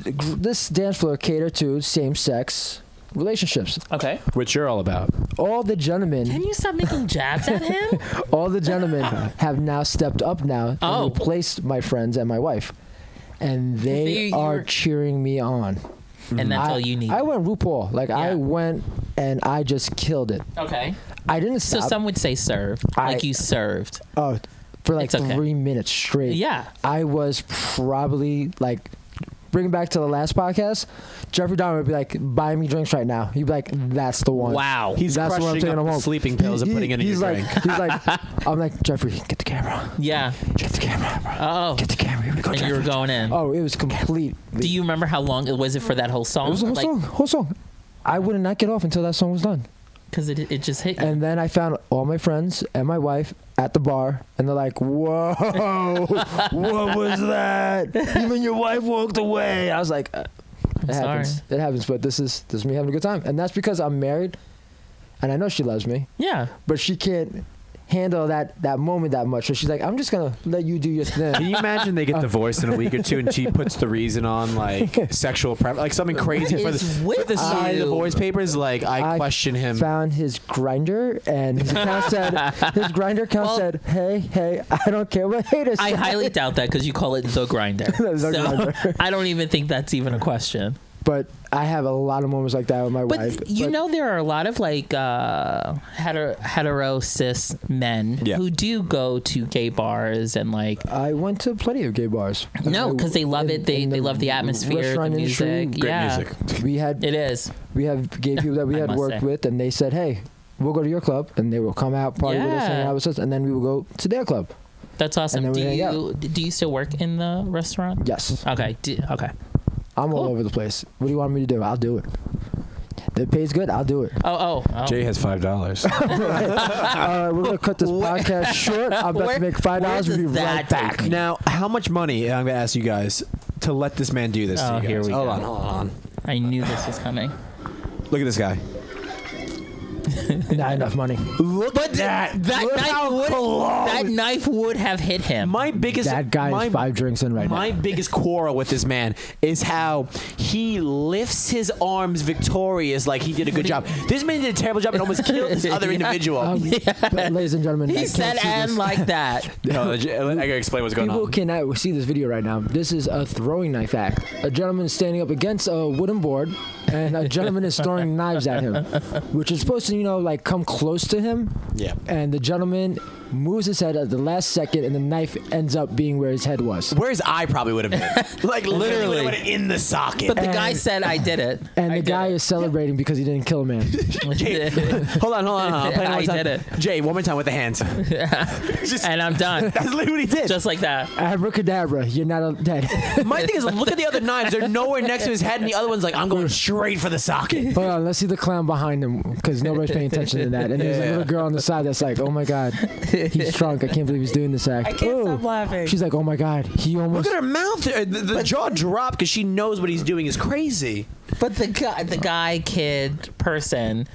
dance floor cater to same-sex relationships. Okay. Which you're all about. All the Can gentlemen, you stop making jabs at him? all the gentlemen have now stepped up now Oh. and replaced my friends and my wife. And they are you're- cheering me on. And that's all you need. I went RuPaul. Like, I Yeah. went and I just killed it. Okay. I didn't So stop. some would say served. Like you served. Oh, for like It's okay. 3 minutes straight. Yeah. I was probably like, bring it back to the last podcast, Jeffrey Dahmer would be like, buy me drinks right now. He'd be like, that's the one. Wow. He's That's what I'm crushing taking up him the home. sleeping pills and putting it in he's your like, drink. He's like, I'm like, Jeffrey, get the camera. Yeah. Get the camera. Oh. Get the camera. Here we go, And you were Jeffrey. going in. Oh, it was complete. Do you remember how long it was for that whole song? It was the whole Like, song. Whole song. I would not get off until that song was done. because it just hit you. And then I found all my friends and my wife at the bar, and they're like, "Whoa, what was that? Even your wife walked away." I was like, "It happens. It happens." But this is me having a good time, and that's because I'm married, and I know she loves me, Yeah. but she can't handle that moment that much. So she's like, "I'm just gonna let you do your Can thing." you imagine they get divorced in a week or two and she puts the reason on like sexual like something crazy for Is the, with for the side of the you. divorce papers? Like I question him. Found his grinder, and his account Well- said, "Hey, I don't care what haters I say." highly doubt that because you call it the grinder. The so grinder. I don't even think that's even a question. But I have a lot of moments like that with my But wife. you know, there are a lot of like hetero cis men Yeah. who do go to gay bars and like I went to plenty of gay bars. no, because they love it. They in the love the atmosphere, the restaurant industry, music. Great Yeah, music. We had it is. we have gay people that we I had must worked say. with, and they said, "Hey, we'll go to your club," and they will come out, party with us, hang Yeah. out with us, and then we will go to their club. That's awesome. And Do then we hang you still work in the restaurant? Yes, Okay. Okay. I'm all Cool. over the place. What do you want me to do? I'll do it. The pay's good. I'll do it. Oh. Jay has $5. We're gonna cut this podcast short. I'm about Where- to make $5. We'll be where does right that back. take me? Now, how much money? I'm gonna ask you guys to let this man do this. Oh, to you guys. here we hold go. Hold on. I knew this was coming. Look at this guy. Not enough money. Look at that. That knife would have hit him. My biggest That guy my, is 5 drinks in right now. My biggest quarrel with this man is how he lifts his arms victorious like he did a good job. This man did a terrible job and almost killed this other individual. But ladies and gentlemen, I He can't said see and this. like that. No, I gotta explain what's going People on. cannot see this video right now. This is a throwing knife act. A gentleman is standing up against a wooden board, and a gentleman is throwing knives at him, which is supposed to, like come close to him. Yeah. And the gentleman moves his head at the last second, and the knife ends up being where his head was. Where his eye probably would have been. Like literally went in the socket. But the guy said I did it. And I the did guy it. is celebrating because he didn't kill a man. Hold on. I'm playing I one time. did it. Jay, one more time with the hands. Just, And I'm done. that's literally what he did. Just like that. Abracadabra, you're not dead. My thing is, look at the other knives. They're nowhere next to his head, and the other one's like, I'm going straight for the socket. Hold on, let's see the clown behind him because nobody's paying attention to that. And there's a little girl on the side that's like, "Oh my god, he's drunk. I can't believe he's doing this act." I can't stop laughing. She's like, "Oh my god, he Look almost." at her mouth. The jaw dropped because she knows what he's doing is crazy. But the guy, kid, person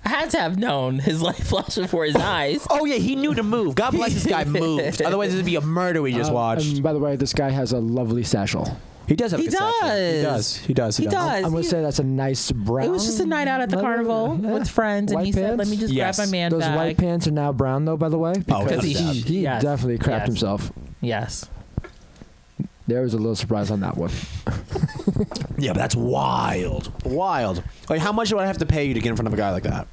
had to have known his life flashed before his eyes. Oh, yeah, he knew to move. God bless this guy moved. Otherwise, this would be a murder we just watched. And by the way, this guy has a lovely satchel. He does have a He good satchel. does. He does. He does. I'm gonna say that's a nice brown. It was just a night out at the leather. carnival Yeah. with friends, and White he said, pants? "Let me just Yes. grab my man Those bag." white pants are now brown though, by the way, Oh, because without a doubt. he Yes. definitely crapped Yes. himself. Yes. There was a little surprise on that one. Yeah, but that's wild. Wild. Like, how much do I have to pay you to get in front of a guy like that?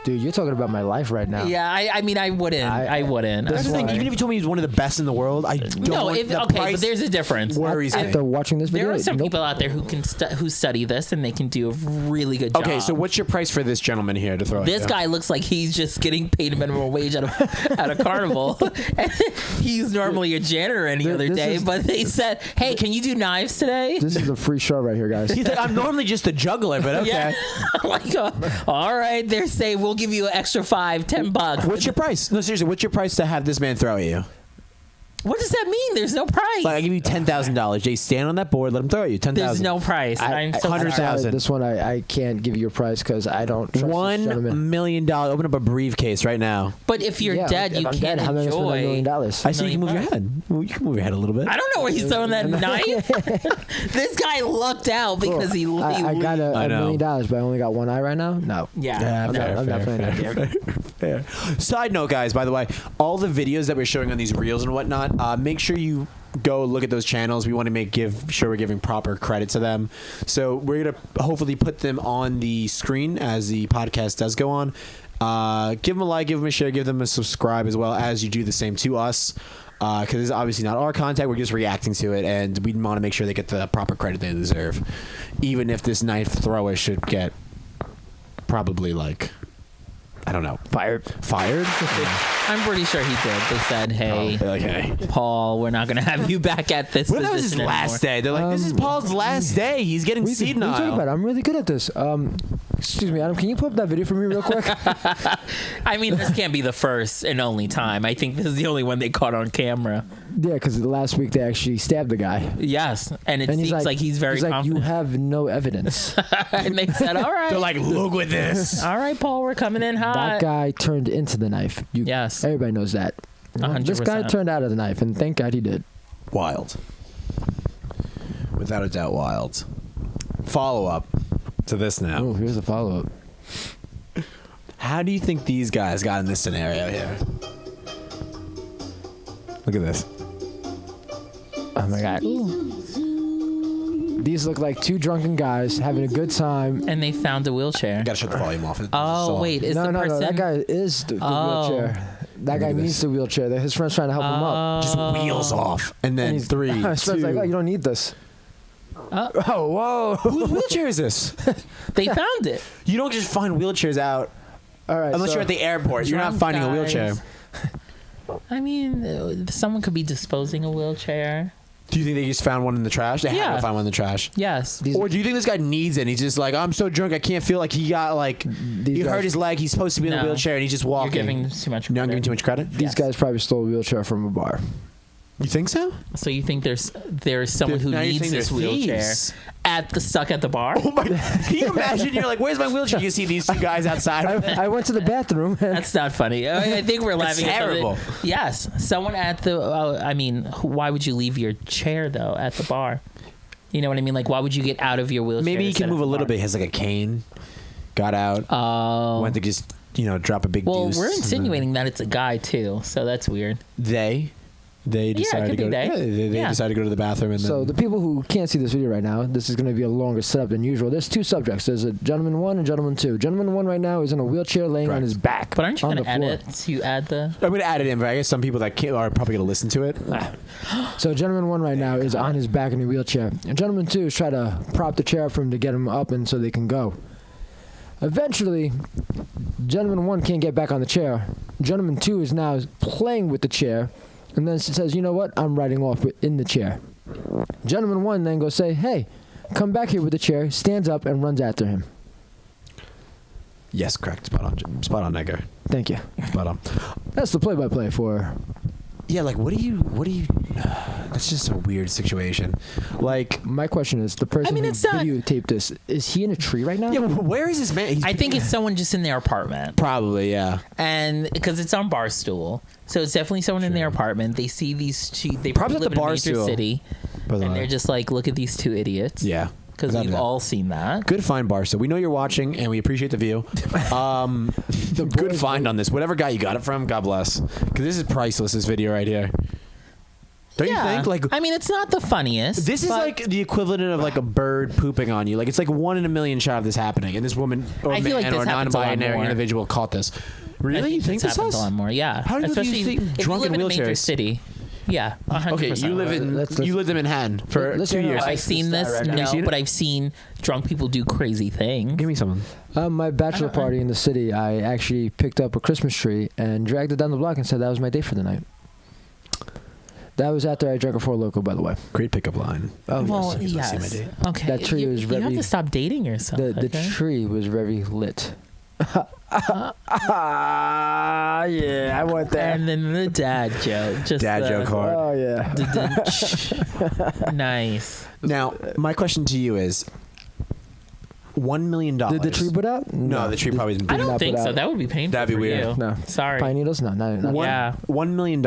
Dude, you're talking about my life right now. Yeah, I mean, I wouldn't. I wouldn't. That's the thing. why- Even if you told me he was one of the best in the world, I don't. No, want the okay, price but there's a difference. worries me. After watching this video, There are some nope. people out there who can who study this and they can do a really good job. Okay, so what's your price for this gentleman here to throw? This at you? guy looks like he's just getting paid a minimum wage at a carnival. And he's normally a janitor any Th- other this day, is- but they said, "Hey, can you do knives today?" This is a free show right here, guys. He's like, I'm normally just a juggler, but okay. Yeah. Like, all right, they're saying we'll give you an extra $5-10. What's your price? No, seriously, what's your price to have this man throw at you? What does that mean? There's no price. Like, I give you $10,000. Jay, stand on that board, let him throw at you. $10,000. There's no price. I'm so 100,000. sorry. This one, I can't give you a price because I don't trust this $1 gentleman. million. Open up a briefcase right now. But if you're Yeah, dead, if you I'm can't dead, how am I gonna spend $1 enjoy. million? I see you can move your $1 head. Well, you can move your head a little bit. I don't know where he's throwing that knife. This guy lucked out because he. I got I $1 know. million, but I only got one eye right now. No. Yeah. I'm not playing that game. Fair. Side note, guys, by the way, all the videos that we're showing on these reels and whatnot, make sure you go look at those channels. We want to give sure we're giving proper credit to them. So we're going to hopefully put them on the screen as the podcast does go on. Give them a like, give them a share, give them a subscribe as well as you do the same to us. Because it's obviously not our content. We're just reacting to it, and we want to make sure they get the proper credit they deserve. Even if this knife thrower should get probably like, I don't know, Fired. fired? I'm pretty sure he did. They said, "Hey, They're like, hey. Paul, we're not going to have you back at this." What if that was his position last anymore." day? They're like, this is Paul's last day. He's getting What are you talking senile. about? I'm really good at this. Excuse me, Adam. Can you pull up that video for me real quick? I mean, this can't be the first and only time. I think this is the only one they caught on camera. Yeah, because last week they actually stabbed the guy. Yes, and it And seems like he's very he's like, you confident. have no evidence. And they said, "All right, They're like, look with this. all right, Paul, we're coming in hot." That guy turned into the knife. Yes. Everybody knows that. You know, 100%. This guy turned out of the knife, and thank God he did. Wild. Without a doubt, wild. Follow up to this now. Oh, here's a follow-up. How do you think these guys got in this scenario here? Look at this. Oh, my God. These look like two drunken guys having a good time. And they found a wheelchair. Gotta shut the volume off. Oh, wait, is the No, person? that guy is the Oh. wheelchair. That guy at needs this. the wheelchair. His friend's trying to help him up. Just wheels off. And then And three, his friend's like, oh, you two. don't need this. Oh. Oh, whoa. Whose wheelchair is this? They found it. You don't just find wheelchairs out All right. unless so- you're at the airport. You're not Drunk finding a guys. wheelchair. I mean, someone could be disposing a wheelchair. Do you think they just found one in the trash? They had Yeah. to find one in the trash. Yes. Or do you think this guy needs it? And he's just like, I'm so drunk, I can't feel like he got like he hurt guys- his leg. He's supposed to be in a No. wheelchair, and he's just You're walking. giving too much. No, I'm giving credit. too much credit. These guys probably stole a wheelchair from a bar. You think so? So you think there's someone who Now you're needs saying this they're wheelchair thieves. stuck at the bar? Oh my! Can you imagine? You're like, "Where's my wheelchair?" You see these two guys outside. I went to the bathroom. That's not funny. I think we're laughing at something. terrible. Yes, someone at the. I mean, why would you leave your chair though at the bar? You know what I mean? Like, why would you get out of your wheelchair? Maybe he to sit can at move a the little bar? bit. He has like a cane. Got out. Oh. Went to just drop a big Well, deuce. we're and then insinuating that it's a guy too, so that's weird. They it decided to could go. be they. They Yeah. decided to go to the bathroom and So then. the people who can't see this video right now, this is going to be a longer setup than usual. There's two subjects. There's a gentleman 1 and gentleman 2. Gentleman 1 right now is in a wheelchair laying on Correct. his back. But aren't you on going the to floor. edit to add the? I'm going to add it in, but I guess some people that can't are probably going to listen to it. So gentleman 1 right now is on his back in a wheelchair. And gentleman 2 is trying to prop the chair up for him to get him up and so they can go. Eventually, gentleman 1 can't get back on the chair. Gentleman 2 is now playing with the chair and then says, you know what, I'm riding off in the chair. Gentleman 1 then goes say, hey, come back here with the chair, stands up and runs after him. Yes, correct. Spot on, Edgar. Thank you. Spot on. That's the play-by-play for... Yeah, like what do you? That's just a weird situation. Like, My question is, the person mean, who it's not- videotaped this, is he in a tree right now? yeah, where is this man? He's I think it's someone just in their apartment, probably and because it's on Barstool, so it's definitely someone in their apartment. They see these two. They Probably probably at live the in a major Barstool, city, by the and way. they're just like, look at these two idiots. Yeah, because without we've a doubt. all seen that. Good find, Barstool. We know you're watching, and we appreciate the view. Good find on this. Whatever guy you got it from, God bless. Because this is priceless. This video right here. Don't you think? Like, I mean, it's not the funniest. this is but like the equivalent of like a bird pooping on you. Like, it's like 1 in a million shot of this happening, and this woman or I feel like man this or happens a lot non-binary more. individual caught this. I Really? You think this happens does? a lot more? Yeah. How do you Especially think if drunk you live in in a major wheelchairs? city. Yeah, 100%. Okay, you live in you lived in Manhattan for Let's 2 hear it. years. Have I seen this? Have you No, seen it? but I've seen drunk people do crazy things. Give me some. My bachelor party in the city, I actually picked up a Christmas tree and dragged it down the block and said that was my date for the night. That was after I drank a Four Loko, by the way. Great pickup line. Oh, Well, yes. yes. See my date. Okay. That tree was You have very- to stop dating yourself. The okay? tree was very lit. Yeah, I went there. And then the dad joke. Just Dad the, joke hard. Oh yeah. Nice. Now, my question to you is $1 million. Did the tree put out? No, the tree probably didn't. I don't not think put so. out. That would be painful. That'd be for weird. You. No. Sorry. Pine needles? No, not One- Yeah. $1 million.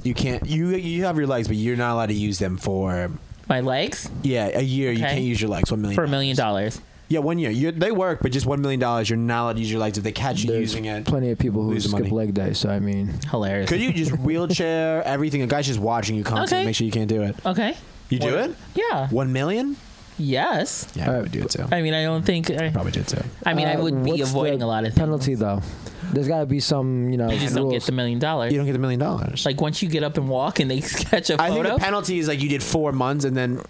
You can't. You have your legs, but you're not allowed to use them for. My legs Yeah, a year. You Okay. can't use your legs. $1 million. for $1 million. Yeah, 1 year. They work, but just $1 million. You're not allowed to use your legs if they catch you There's using it. plenty of people who lose the skip money. leg day, so I mean, Hilarious. Could you just wheelchair everything? A guy's just watching you constantly. Okay. Make sure you can't do it. Okay. You do it? Yeah. 1 million? Yes. Yeah, I would do it too. I mean, I don't think. Probably do it too. I mean, I would be what's avoiding the a lot of things. penalty though. There's got to be some, You just don't get rules. the $1 million. You don't get the $1 million. Like once you get up and walk and they catch a I think photo. the penalty is like you did 4 months and then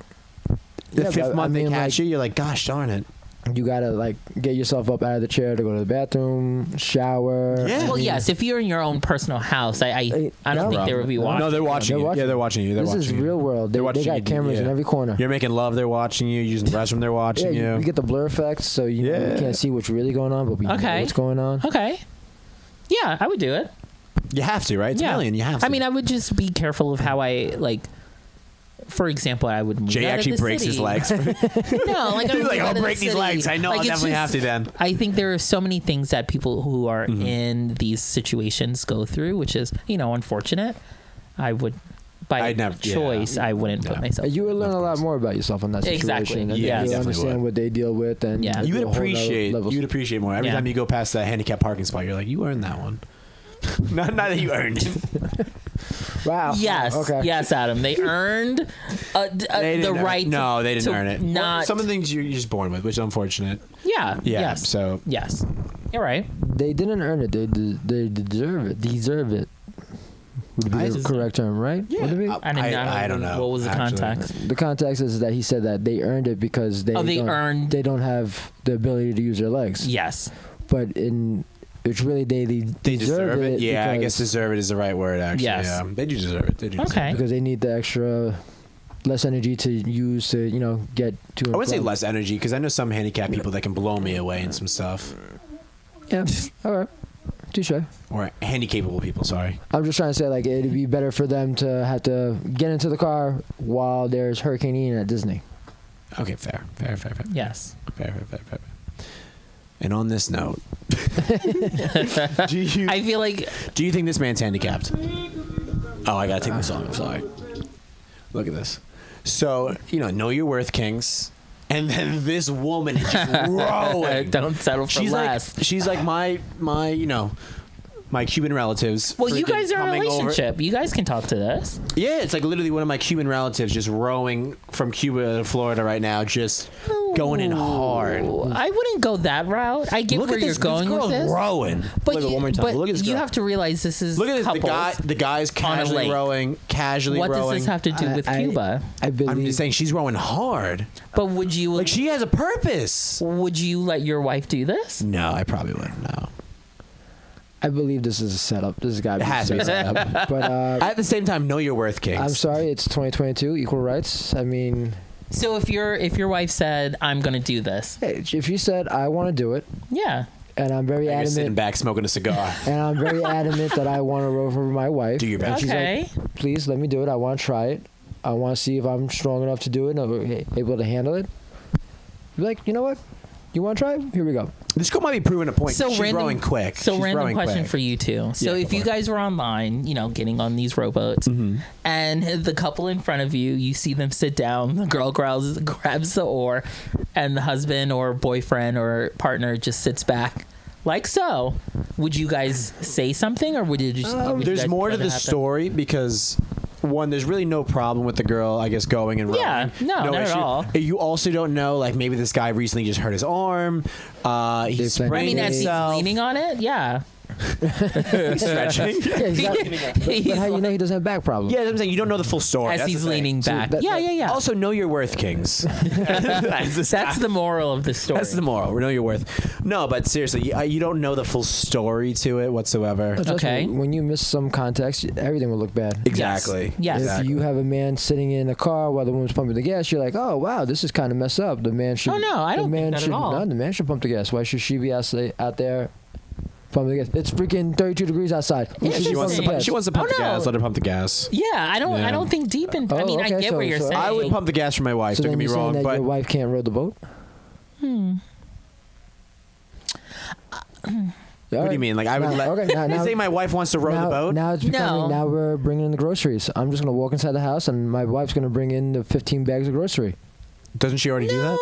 the Yeah, fifth but, month I mean, they catch like- you. You're like, gosh darn it. You gotta like get yourself up out of the chair to go to the bathroom, shower. Yeah. Well, yes, if you're in your own personal house, I don't no, think they would be no. watching. No, they're watching you. Yeah, they're watching you. They're This watching is you. real world. They They're watching got you, cameras in yeah. every corner. You're making love. They're watching you. Using the restroom. They're watching Yeah, you. we get the blur effects, so you Yeah. can't see what's really going on, but we know Okay. what's going on. Okay. Yeah, I would do it. You have to, right? It's Yeah. $1 million. You have to. I mean, I would just be careful of how I like. For example, I would move Jay out of actually the breaks his city. legs. No, like I You're would like, move out I'll of the break these city. legs. I know Like, I'll it's definitely have to then. I think there are so many things that people who are Mm-hmm. in these situations go through, which is unfortunate. I would, by I'd never- yeah. choice, I wouldn't put Yeah. myself. You would learn a lot more about yourself in that situation. Exactly. And Yeah, you you definitely understand would. what they deal with, and Yeah. it'd You be would a whole nother appreciate. level. You'd appreciate more every Yeah. time you go past that handicapped parking spot. You're like, you earned that one. not that you earned it. Wow. Yes, Okay. yes, Adam. They earned They the didn't earn it. right. No, they didn't to earn it. Not Some of the things you're just born with, which is unfortunate. Yeah. Yeah. Yes. So Yes. You're right. They didn't earn it. They deserve it. Deserve it. Would be I the just- correct term, right? yeah, Would it be? I don't know. What was the actually. context? The context is that he said that they earned it because they They don't, earned. they don't have the ability to use their legs. Yes. But it's really they They deserve it. Yeah, I guess because- deserve it is the right word. Actually, Yes. yeah, they do deserve it. They do. deserve Okay. it. because they need the extra less energy to use to get to. I would say and from. less energy because I know some handicapped people that can blow me away and some stuff, Yeah. All right. Touche. or handicapable people. Sorry. I'm just trying to say like it'd be better for them to have to get into the car while there's Hurricane Ian at Disney. Okay, fair. Yes. Fair. And on this note, do you I feel like do you think this man's handicapped? Oh, I gotta take this off. I'm sorry. Look at this. So know your worth, kings. And then this woman is just growing. don't settle for She's less. like my my Cuban relatives. Well, you freaking guys are in a coming over- relationship. You guys can talk to this. Yeah, it's like literally one of my Cuban relatives just rowing from Cuba to Florida right now, just going in hard. I wouldn't go that route. I get Look where at you're this going girl with this. rowing. But, Look at it you, one more time. but Look at this you girl. have to realize this is Look at this. couples. The guy's casually lake. rowing, casually What rowing. does this have to do with Cuba? I believe. I'm just saying she's rowing hard. But would you Like she has a purpose. would you let your wife do this? No, I probably wouldn't. No. I believe this is a setup. This has got to It be has to be a setup. But At the same time, know your worth, kings. I'm sorry, it's 2022, equal rights. I mean, So if your wife said, "I'm going to do this," hey, if you said I want to do it, yeah, and I'm very You're sitting adamant, back smoking a cigar. and I'm very adamant that I want to row for my wife, Do your and best. she's okay, like, please let me do it. I want to try it. I want to see if I'm strong enough to do it and able to handle it. Be like, you know what? You want to try it? Here we go. This girl might be proving a point. So she's rowing quick. So She's random rowing question quick. for you two. So Yeah, if go you for it. guys were online, getting on these rowboats, Mm-hmm. and the couple in front of you, you see them sit down, the girl grabs the oar, and the husband or boyfriend or partner just sits back, like so. Would you guys say something, or would you just? would you There's guys more to let it the happen? story because one, there's really no problem with the girl, I guess, going and rowing. Yeah, no, not at all. You also don't know, like, maybe this guy recently just hurt his arm. He's I sprained mean, as he's himself. leaning on it, yeah. He's stretching. Yeah, but how you know he doesn't have back problems? Yeah, that's what I'm saying. You don't know the full story. As That's he's the thing. leaning back. that- Yeah. Also, know your worth, Kings. That's the moral of the story. That's the moral. Know your worth. No, but seriously, you don't know the full story to it whatsoever. Trust Okay. me, when you miss some context, everything will look bad. Exactly. Yes. If you have a man sitting in a car while the woman's pumping the gas, you're like, oh wow, this is kind of messed up. The man should. Oh, no, I don't the man think that at should, all. No, the man should pump the gas. Why should she be out there pumping the gas? It's freaking 32 degrees outside. Who Yeah, should she be wants pumping the gas? She wants to pump Oh, the gas. no. Let her pump the gas. Yeah, I Yeah. don't think deep in. I Oh, mean, I okay, get so- what you're so saying. I would pump the gas for my wife. So Don't then get me you're saying wrong, that but your wife can't row the boat? what do you mean? Like I would let. Okay, now, say my wife wants to row now, the boat. Now it's becoming. No. Now we're bringing in the groceries. I'm just gonna walk inside the house, and my wife's gonna bring in the 15 bags of grocery. Doesn't she already do that?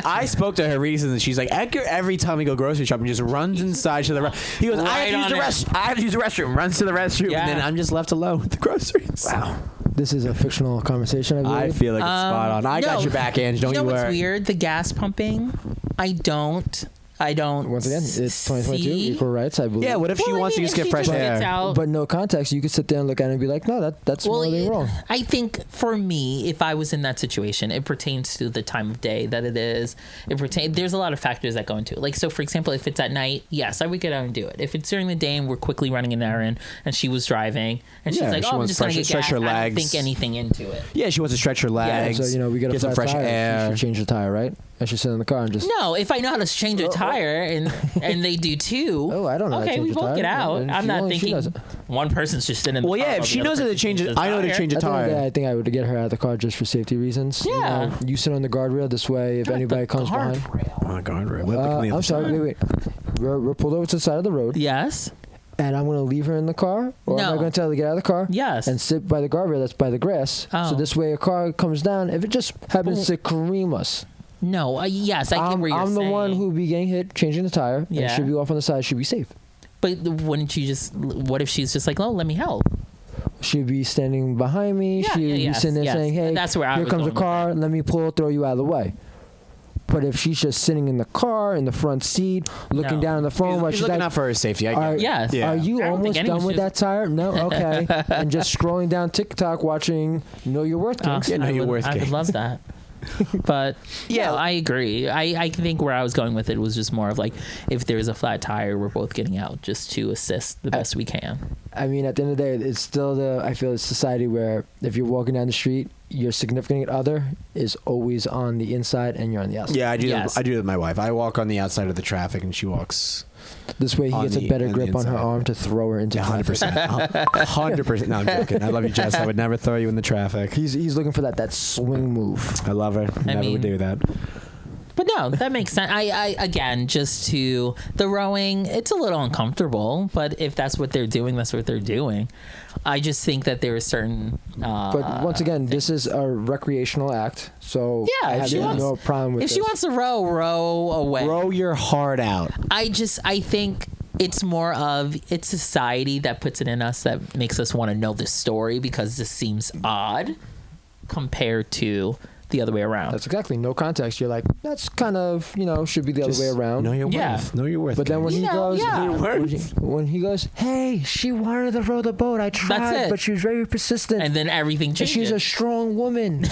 I spoke to her recently, and she's like, Edgar, every time we go grocery shopping, just runs inside to the restroom. He goes, I have to use the restroom. Runs to the restroom, Yeah. and then I'm just left alone with the groceries. Wow. This is a fictional conversation. I I believe. feel like it's spot on. I got no. your back, Ange. Don't you know you what's worry. weird? The gas pumping. I don't. Once again, it's 2022, see- equal rights, I believe. Yeah, what if she Well, I wants to mean, just if get she fresh just gets air? out- But no context, you could sit there and look at it and be like, no, that's morally wrong. I think for me, if I was in that situation, it pertains to the time of day that it is. There's a lot of factors that go into it. Like, so for example, if it's at night, yes, I would get out and do it. If it's during the day and we're quickly running an errand and she was driving and she's Yeah, like, she oh, I'm wants just going to fresh- get gas, stretch her I don't legs. think anything into it. Yeah, she wants to stretch her legs. So, we get a get some flat fresh tire. air. You should change the tire, right? I should sit in the car and just. No, if I know how to change a tire and they do too. Oh, I don't know how to Okay, change we a both tire. get out. And I'm she not won't- she thinking doesn't. one person's just sitting in the Well, car yeah, if while she the other knows how to person change it, changes I know how to tire. change a At the end of the tire. day, I think I would get her out of the car just for safety reasons. Yeah. You sit on the guardrail this way. If anybody comes behind. Oh, guardrail. What, like on the I'm other sorry. side? Wait. We're pulled over to the side of the road, Yes. and I'm going to leave her in the car, or am I No. going to tell her to get out of the car? Yes. And sit by the guardrail that's by the grass. Oh. So this way, a car comes down. If it just happens to cream us, No. Yes, I get where you're I'm saying. the one who be getting hit, changing the tire, and Yeah. should be off on the side. Should be safe. But wouldn't you just? What if she's just like, "Oh, let me help"? She'd be standing behind me. Yeah, She'd yeah, be yes, sitting there yes. saying, "Hey, That's where I here was comes a going with car. Let me pull, throw you out of the way." But if she's just sitting in the car in the front seat, looking No. down on the phone while He's she's looking like, out for her safety. I get Are, it. Yes. Yeah. Are you I don't think almost anyone done with should- that tire? No, okay. And just scrolling down TikTok, watching Know Your Worth Kings. Yeah, know your worth, I would Kings. love that. But yeah, I agree. I think where I was going with it was just more of like, if there's a flat tire, we're both getting out just to assist the best we can. I mean, at the end of the day, it's still I feel it's society where if you're walking down the street, your significant other is always on the inside and you're on the outside. Yeah, I do. Yes. I do that with my wife. I walk on the outside of the traffic, and she walks. This way he On gets the- a better on the grip on her inside. arm to throw her into traffic. 100%. 100%. No, I'm joking. I love you, Jess. I would never throw you in the traffic. He's looking for that swing move. I love her. Never mean- would do that. But no, that makes sense. I again, just to the rowing, it's a little uncomfortable. But if that's what they're doing, that's what they're doing. I just think that there is certain. But once again, this is a recreational act, so Yeah, I if have she wants- no problem with if this. she wants to row away. Row your heart out. I think it's more of it's society that puts it in us that makes us want to know this story because this seems odd compared to the other way around. That's exactly no context. You're like, that's kind of should be the other way around. Know your Yeah. worth. Know your worth. But then when Kings. he You know, goes, yeah. when he goes, hey, she wanted to row the boat. I tried, it. but she was very persistent. and then everything And changes. she's a strong woman.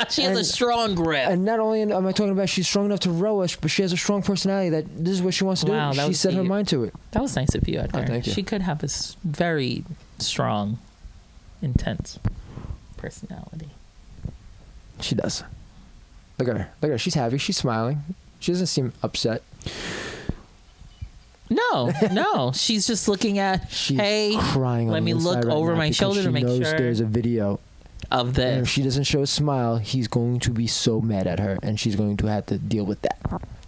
she has a and- strong grip. And not only am I talking about she's strong enough to row us, but she has a strong personality that this is what she wants to Wow, do. that She was set her deep. mind to it. That was nice of you, Edgar. thank you. She could have a very strong, intense personality. She does. Look at her. Look at her. She's happy. She's smiling. She doesn't seem upset. No. She's just looking at, She's hey, crying on let the me look inside right over now my because shoulder to she make knows sure there's a video. of And this. if she doesn't show a smile, he's going to be so mad at her, and she's going to have to deal with that.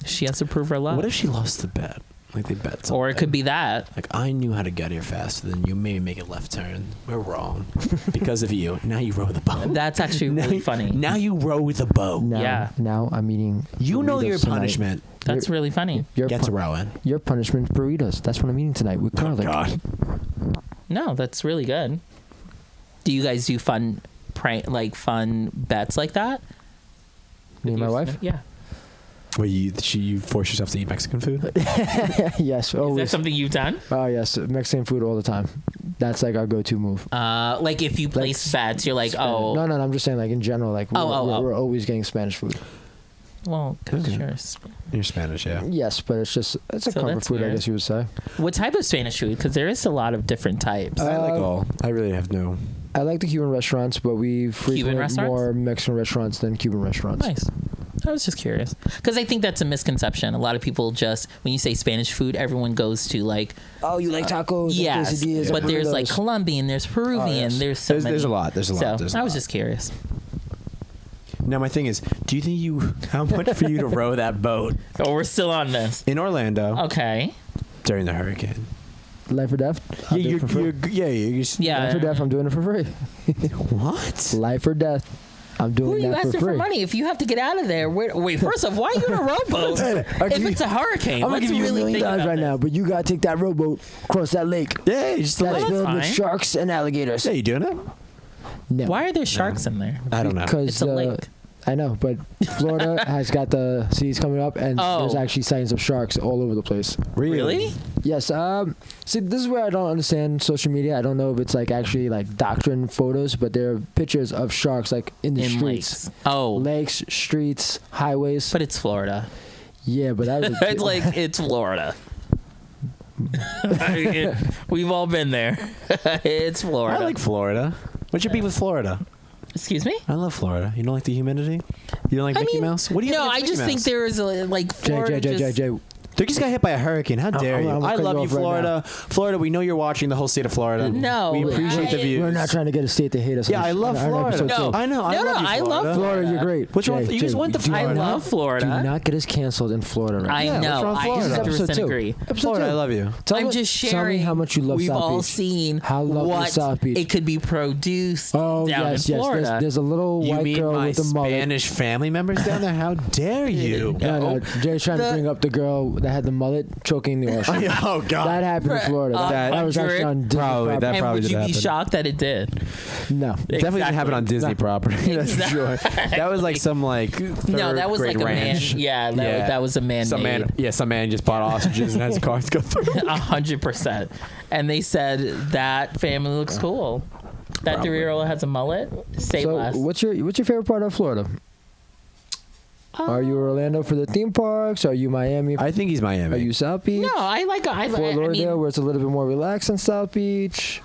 She has to prove her love. What if she lost the bet? Like they bet something. Or it could be that. Like, I knew how to get here faster than you. Maybe make a left turn. We're wrong. Because of you. Now you row the boat. That's actually really funny. Now you row the boat. Now, Yeah. now I'm eating. You know burritos your tonight. punishment. That's really funny. Your, Get to rowing. your punishment burritos. That's what I'm eating tonight with Oh, garlic. God. No, that's really good. Do you guys do fun bets like that? Me and my wife? Yeah. Where you force yourself to eat Mexican food? Yes, Is that always. something you've done? Oh yes, Mexican food all the time. That's like our go-to move. Like if you place bets, you're like, oh. No, I'm just saying like in general, like we're always getting Spanish food. Well, because Okay. You're Spanish, yeah. Yes, but it's a So comfort that's food, I weird. guess you would say. What type of Spanish food? Because there is a lot of different types. I like all. I really have no. I like the Cuban restaurants, but we frequent restaurants? more Mexican restaurants than Cuban restaurants. Nice. I was just curious because I think that's a misconception. A lot of people just, when you say Spanish food, everyone goes to like, Oh, you like tacos? and yes, quesadillas but and there's like burritos. Colombian, there's Peruvian, yes. there's so many. There's a lot. There's a lot. So There's a I was lot. just curious. Now my thing is, do you think how much for you to row that boat Oh, we're still on this. in Orlando Okay. during the hurricane? Life or death? I'll do it for free. you're Yeah. Life or death? I'm doing it for free. what? Life or death? I'm Who are doing you that asking for for free. money if you have to get out of there? Wait, first off, why are you in a rowboat? If it's a hurricane, I'm gonna let's give you really $1 think million about right this. now, but you gotta take that rowboat across that lake. Yeah, just the That's lake. that's filled with fine. sharks and alligators. Yeah, you doing it? No, Why are there sharks in there? I don't know. because It's a lake. I know, but Florida has got the seas coming up, and Oh. there's actually sightings of sharks all over the place. Really? Yes. See, this is where I don't understand social media. I don't know if it's like actually like doctrine photos, but there are pictures of sharks like in the In streets, lakes. Oh, lakes, streets, highways. but it's Florida. Yeah, but that was It's like it's Florida. We've all been there. It's Florida. I like Florida. What's your beef with Florida? Excuse me? I love Florida. You don't like the humidity? You don't like Mickey Mouse? What do you? No, have I against just Mickey think Mouse? there is a, like Florida. Jay. They just got hit by a hurricane. How dare I'm you? gonna I cut love you you, off right Florida. Florida, we know you're watching the whole state of Florida. No, we appreciate the views. We're not trying to get a state to hate us. Yeah, I love Florida. No. I know. I No, love no, you, I love Florida. Florida, you're great. What's wrong with- Jay, you just went to do I Florida. love Florida. Do not get us canceled in Florida right I Yeah, what's know. wrong with I Florida? 100% two. agree. Florida, I love you. Tell I'm me- just sharing. Tell me how much you love We've South all Beach. seen How lovely what South Beach. it could be produced Oh down yes, in yes. Florida. There's a little You white mean girl my with a mullet. Spanish family members down there? How dare you? No, Jay's trying to bring up the girl that had the mullet choking the ocean. Oh God. That happened in Florida. That was actually on Disney Probably, property. that and probably would did you be happen. shocked that it did? No. Definitely didn't happen on Disney property. That's for sure. That was like some like No, that was third-grade like a ranch. man. Yeah, that was a man. Some man, yeah, some man just bought ostriches and has cars go through. 100%. And they said that family looks cool. That Probably. 3-year-old has a mullet. Say So less. what's your favorite part of Florida? Are you Orlando for the theme parks? Are you Miami? I think he's Miami. Are you South Beach? No, I like. Fort Lauderdale, mean, where it's a little bit more relaxed than South Beach.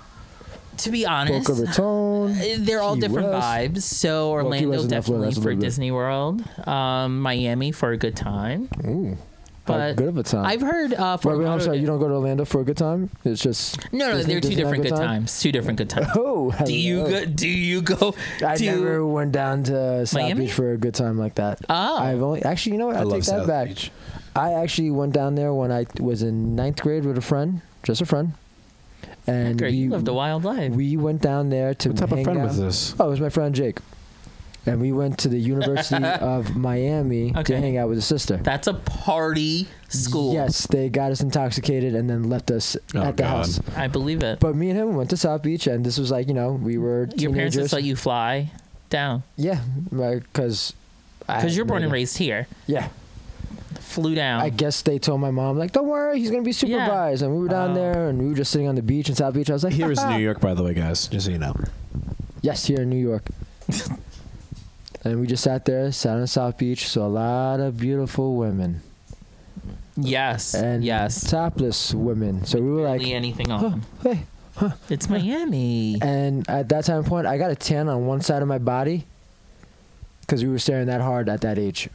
to be honest, Boca Raton. they're all Key different West. vibes. So Well, Key Orlando West is not Florida, definitely that's a for little bit. Disney World. Miami for a good time. Ooh, how But good of a time. I've heard Wait, Fort wait, I'm sorry. Lauderdale- You don't go to Orlando for a good time? It's just No, Disney- they're two Disneyland different good times. Two different good times. Oh, Do you hello. go? Do you go? I to, never went down to South Miami? Beach for a good time like that. Oh. I've only actually, you know what? I love take that South back. Beach. I actually went down there when I was in 9th grade with a friend, just a friend, and Great, you lived a wild life. we went down there to What type of hang friend out. was this? Oh, it was my friend Jake, and we went to the University of Miami Okay. to hang out with his sister. That's a party school. Yes, they got us intoxicated and then left us Oh, at the God. house. I believe it. But me and him went to South Beach, and this was like, we were Your parents teenagers. just let you fly down Yeah, because because you're born and raised here. Yeah, Flew down. I guess they told my mom like, "Don't worry, he's gonna be supervised." And we were down Oh. there, and we were just sitting on the beach in South Beach. I was like, Here is "Ha-ha." New York, by the way, guys. Just so you know. Yes, here in New York. And we just sat on South Beach, saw a lot of beautiful women yes. and yes. topless women. So we were like, Barely anything on. "Hey." It's Miami. And at that time point, I got a tan on one side of my body because we were staring that hard at that age.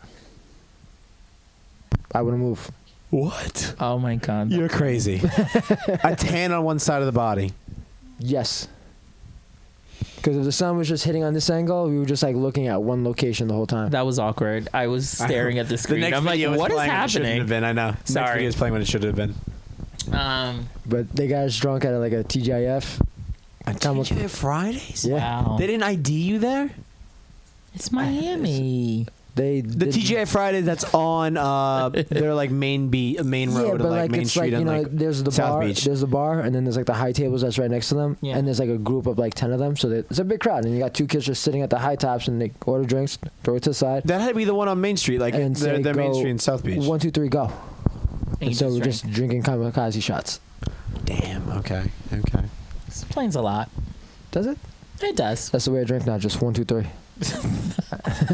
I wouldn't move. What? Oh my God. You're crazy. A tan on one side of the body. Yes. Because if the sun was just hitting on this angle, we were just like looking at one location the whole time. That was awkward. I was staring at the The screen. next I'm like, video was what is playing when it shouldn't happening? have been. I know. Next Sorry. video is playing when it should have been. But they got us drunk at like a TGIF. On TGI Fridays? Yeah. Wow. They didn't ID you there? It's Miami. The TGI Fridays that's on they're like main road but or like Main it's Street like, and like there's the South bar, Beach. there's the bar, and then there's like the high tables that's right next to them, Yeah. and there's like a group of like 10 of them, so it's a big crowd, and you got two kids just sitting at the high tops, and they order drinks, throw it to the side, That had to be the one on Main Street, like and say, they're Main go, Street in South Beach. 1, 2, 3, go. And you so we're drink. just drinking kamikaze shots. Damn. Okay. Explains a lot. Does it? It does. That's the way I drink now. Just 1, 2, 3.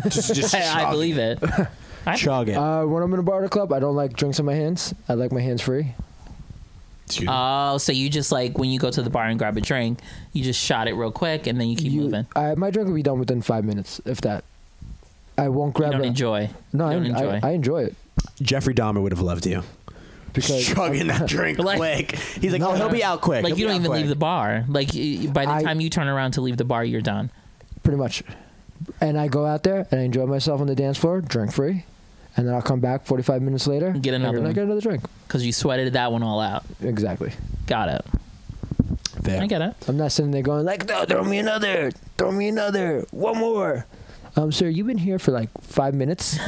Just I believe it. chug it. When I'm in a bar or a club, I don't like drinks in my hands. I like my hands free. Oh, so you just like when you go to the bar and grab a drink, you just shot it real quick and then you keep moving. My drink will be done within 5 minutes, if that. I won't grab You don't it. enjoy. No, You don't enjoy. I enjoy it Jeffrey Dahmer would have loved you. because Chugging that drink Like- quick. He's like, No, oh, he'll be out quick. Like He'll you be don't out even quick. leave the bar. Like by the time you turn around to leave the bar, you're done. pretty much. And I go out there and I enjoy myself on the dance floor, drink free, and then I'll come back 45 minutes later. Get another and one. I get another drink. Because you sweated that one all out. Exactly. Got it. Fair. I get it. I'm not sitting there going like, no, throw me another, one more. Sir, you've been here for like 5 minutes.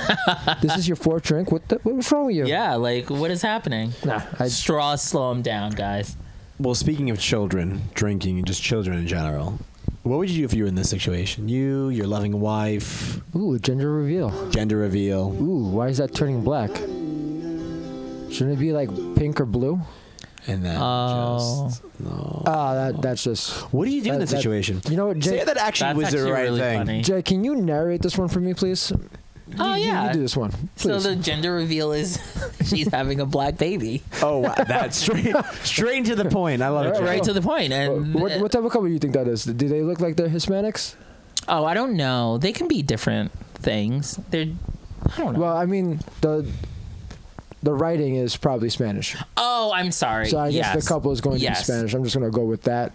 This is your fourth drink. What's wrong with you? Yeah, like what is happening? Nah, Straws slow them down, guys. Well, speaking of children, drinking, and just children in general, what would you do if you were in this situation? You, your loving wife, Ooh, gender reveal. gender reveal. Ooh, why is that turning black? Shouldn't it be like pink or blue? And then Oh. just no. That's just. What do you do in that- that that- situation? You know what, Jay? Say that actually That's was actually the right really thing. funny. Jay, can you narrate this one for me, please? Oh, yeah. You do this one, So please. the gender reveal is she's having a black baby. Oh, wow. That's straight to the point. I love it. All Jay. Right to the point. And what type of couple do you think that is? Do they look like they're Hispanics? oh, I don't know. They can be different things. I don't know. Well, I mean the writing is probably Spanish, Oh, I'm sorry. so I guess Yes. the couple is going to be Yes. Spanish. I'm just going to go with that.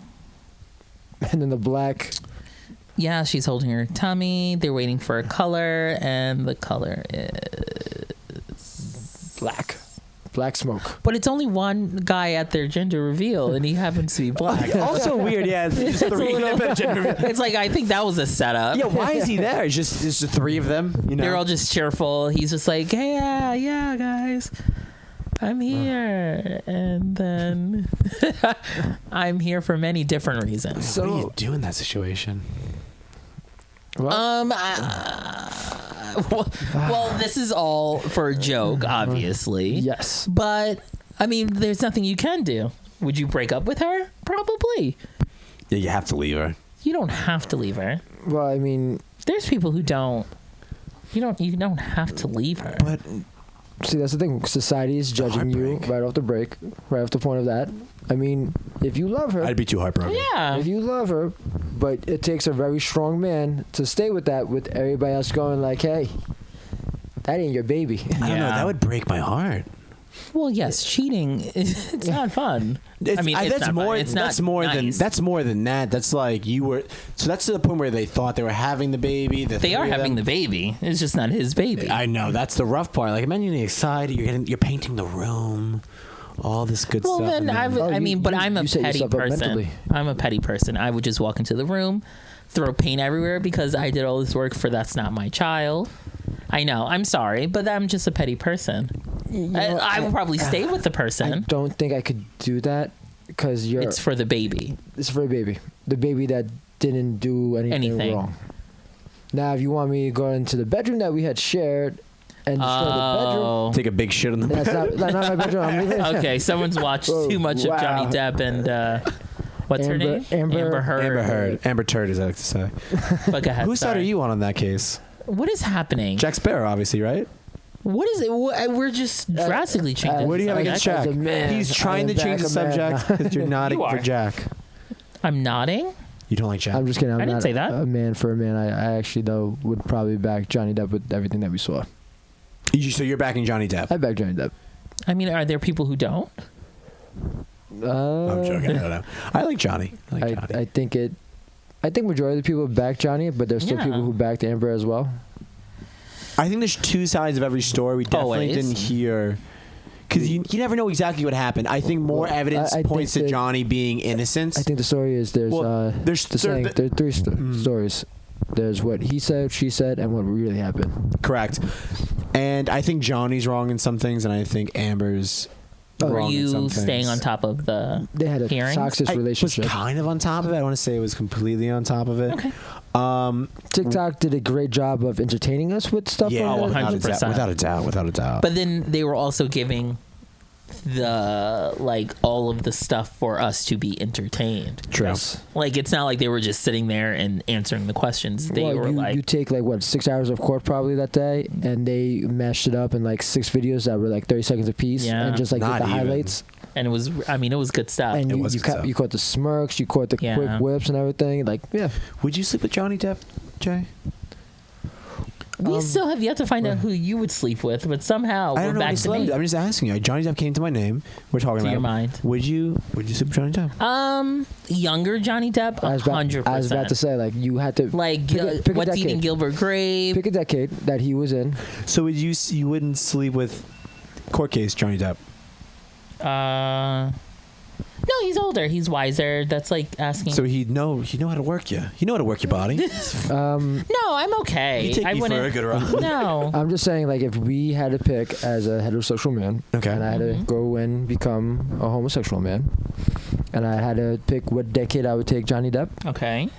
And then the black. Yeah, she's holding her tummy. They're waiting for a color, and the color is Black smoke. But it's only one guy at their gender reveal, and he happens to be black. Also weird, yeah. It's just It's a three little- gender reveal. It's like I think that was a setup. Yeah, why is he there? It's just the three of them. You know, They're all just cheerful. He's just like, hey, yeah, guys, I'm here, and then I'm here for many different reasons. what do you do in that situation? Well, Well, this is all for a joke, obviously. yes. But I mean, there's nothing you can do. Would you break up with her? Probably. Yeah, you have to leave her. You don't have to leave her. Well, I mean, There's people who don't. You don't have to leave her. But see, that's the thing. Society is judging you heartbreak. right off the point of that. I mean, if you love her, I'd be too heartbroken. Yeah. if you love her, but it takes a very strong man to stay with that, with everybody else going like, hey, that ain't your baby. I don't know. That would break my heart. Well, yes, cheating it's not fun. It's, I mean, it's that's not more. fun. It's that's not more than nice. that's more than that. That's like you were. So that's to the point where they thought they were having the baby. They are having the baby. It's just not his baby. I know that's the rough part. Like imagine you're excited. You're painting the room. All this good Well, stuff. then and Oh, I mean, but I'm a you set petty yourself up person. mentally. I'm a petty person. I would just walk into the room, throw paint everywhere because I did all this work for that's not my child. I know. I'm sorry, but I'm just a petty person. I would probably stay with the I person. don't think I could do that because It's for the baby. it's for a baby. The baby that didn't do anything wrong. Now, if you want me to go into the bedroom that we had shared and destroy the bedroom, Oh. take a big shit on the that's not my bedroom. I'm leaving. Okay, someone's watched Whoa, too much of wow. Johnny Depp and what's her name? Amber Heard. Amber Heard. Amber Turd, as I like to say. But go ahead, Whose side sorry. are you on that case? What is happening? Jack Sparrow, obviously, right? What is it? We're just drastically changing. What do you have the against subject. Jack? As a man, He's I trying am to change the back a man. subject because you're nodding You for are. Jack. I'm nodding. You don't like Jack? I'm just kidding. I'm I didn't not say that. a man for a man. I actually though would probably back Johnny Depp with everything that we saw. So you're backing Johnny Depp? I back Johnny Depp. I mean, are there people who don't? I'm joking. I don't know. I like Johnny. I like Johnny. I think it. I think majority of the people back Johnny, but there's still Yeah. people who backed Amber as well. I think there's two sides of every story. We definitely Always. didn't hear. Because you never know exactly what happened. I think more Well, evidence I think points to that- Johnny being innocent. I think the story is there's Well, there's the saying, there are three stories. There's what he said, she said, and what really happened. Correct. And I think Johnny's wrong in some things, and I think Amber's Were wrong in some you things. staying on top of the They had a hearings? toxic I relationship. was kind of on top of it. I want to say it was completely on top of it. Okay. TikTok did a great job of entertaining us with stuff. Yeah, on Oh, it. 100%. without a doubt. But then they were also giving the all of the stuff for us to be entertained. True. Yes. Like it's not like they were just sitting there and answering the questions. They Well, were you take 6 hours of court probably that day, and they mashed it up in 6 videos that were 30 seconds apiece, Yeah. and just did Not the even. highlights. and it was good stuff. And It you, was you, good ca- stuff. you caught the smirks, you caught the Yeah. quick whips and everything. Yeah. Would you sleep with Johnny Depp, Jay? We still have yet to find out who you would sleep with, but somehow I we're don't know. back to me. I'm just asking you. Johnny Depp came to my name. We're talking To about your him. mind. Would you sleep with Johnny Depp? Younger Johnny Depp, I was, 100%. I was about to say, you had to Like pick a What's decade. Eating Gilbert Grape. Pick a decade that he was in. So would you wouldn't sleep with court case Johnny Depp? No, he's older. He's wiser. That's like asking. So he'd know how to work you. He know how to work your body. no, I'm okay. You take I me for wouldn't. a good ride. No. I'm just saying, if we had to pick as a heterosexual man, Okay. and I had to go and become a homosexual man, and I had to pick what decade I would take Johnny Depp, Okay.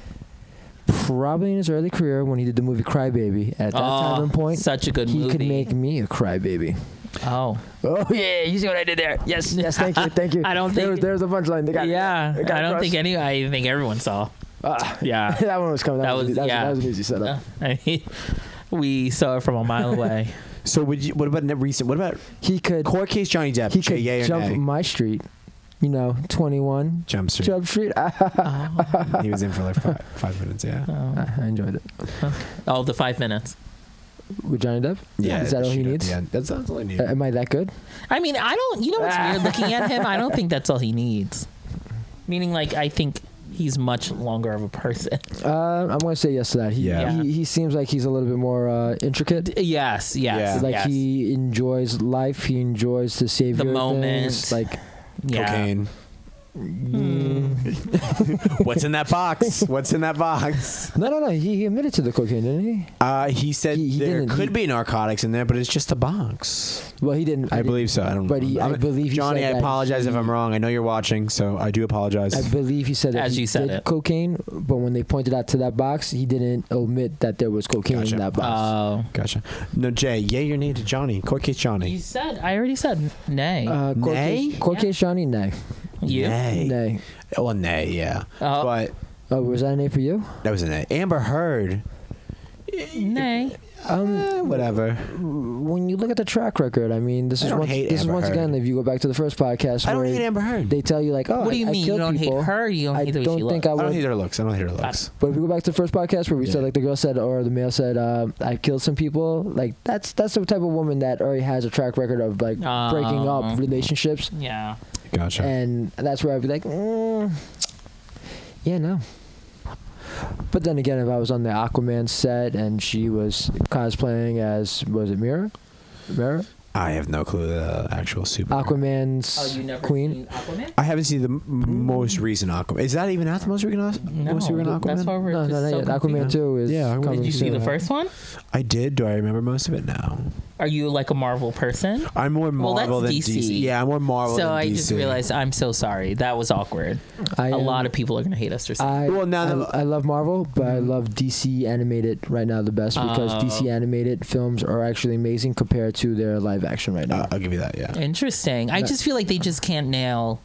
probably in his early career when he did the movie Cry Baby. At that time and point, such a good he movie. could make me a crybaby. Oh. Oh yeah, you see what I did there? Yes, thank you. I don't think- there's a punchline. They got Yeah. they got I don't crushed. think I think everyone saw. Yeah. that one was coming. That That was- was yeah. that was an easy setup. I mean, we saw it from a mile away. So what about recent? What about He could court case Johnny Depp? he Jay, could yay or jump nay? my street. 21 Jump Street. Jump Street. He was in for 5 minutes. Yeah. I enjoyed it. Oh, the 5 minutes. With Johnny Depp? Yeah. Is that all he shoot at needs? the end. That's all he needs. Am I that good? I mean, I don't. You know what's weird? Looking at him, I don't think that's all he needs. Meaning, I think he's much longer of a person. I'm going to say yes to that. Yeah. He seems like he's a little bit more intricate. Yes. Yeah. Yes. He enjoys life. He enjoys the savior The moment. things. Yeah. Cocaine. What's in that box? What's in that box? No. He admitted to the cocaine, didn't he? He said He there didn't. could be narcotics in there, but it's just a box. Well, he didn't. I believe so. I don't But know. I believe he Johnny, said I that apologize if I'm wrong. I know you're watching, so I do apologize. I believe he said that As he you said did it. cocaine, but when they pointed out to that box, he didn't omit that there was cocaine Gotcha. in that box. Oh. Gotcha. No, Jay, yay your name to Johnny. Court case Johnny. You said. I already said nay. Court nay? case- Court case Johnny, nay. You. Nay. Nay. Well, nay, yeah. Oh. But Oh, was that a nay for you? that was a nay. Amber Heard. Nay. Whatever. When you look at the track record, I mean, this I is don't once, hate this is Amber once again, Heard. if you go back to the first podcast, I don't where hate Amber Heard. they tell you What do you I mean? You killed don't people. hate her? You don't I hate the way don't she think looks? I I don't would. hate her looks. I don't hate her looks. But if we go back to the first podcast where we Yeah. said the girl said or the male said I killed some people, that's the type of woman that already has a track record of breaking up relationships, Yeah. Gotcha. and that's where I'd be like, yeah, no. But then again, if I was on the Aquaman set and she was cosplaying as, was it Mira? I have no clue the actual super. Aquaman's Oh, you never queen. seen Aquaman? I haven't seen the most recent Aquaman. Is that even out the most recent No, most recent Aquaman? that's why we're No, just not so yet. confused. Aquaman 2 is Yeah, coming Did you see soon. the first one? I did. Do I remember most of it now? Are you like a Marvel person? I'm more Marvel that's than DC. DC. Yeah, I'm more Marvel So than I DC. just realized I'm so sorry. That was awkward. I A am- lot of people are gonna hate us or something. Well, now that- I love Marvel, but I love DC animated right now the best because DC animated films are actually amazing compared to their live action right now. I'll give you that. Yeah. Interesting. I just feel like they just can't nail.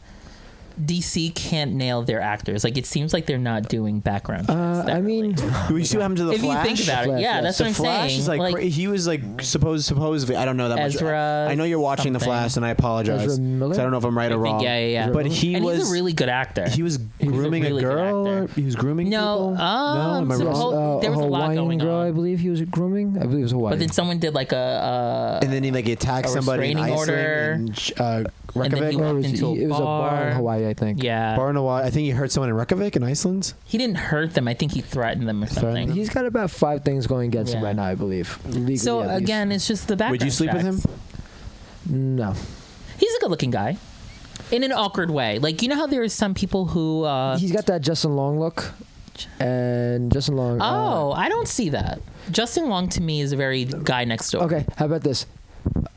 DC can't nail their actors. Like it seems like they're not doing background checks. I mean, You see what happened to the if Flash? you think about it, Flash, yeah, yes. that's The what I'm Flash saying. is like, he was like supposedly. I don't know that much. Ezra I know you're watching the something. Flash, and I apologize. Ezra Miller? 'Cause I don't know if I'm right or I think, wrong. yeah. But he and was he's a really good actor. he was grooming really a good girl. actor. Or he was grooming No, people. No, am I so wrong? whole- there was a lot Hawaiian going girl, on. I believe he was grooming. I believe it was Hawaii. but then someone did like a And then he like attacked a somebody in restraining Iceland order. and And then he Reykjavik. Or walked into it was a bar in bar. Hawaii, I think. yeah. Bar in Hawaii. I think he hurt someone in Reykjavik in Iceland. He didn't hurt them. I think he threatened them or something. He's got about 5 things going against him Yeah. right now, I believe. Legally, So at least. again, it's just the background. Would you sleep with him? checks. No. He's a good-looking guy, in an awkward way. Like you know how there are some people who. He's got that Justin Long look. and Justin Long. Oh, I don't see that. Justin Long to me is a very guy next door. Okay, how about this?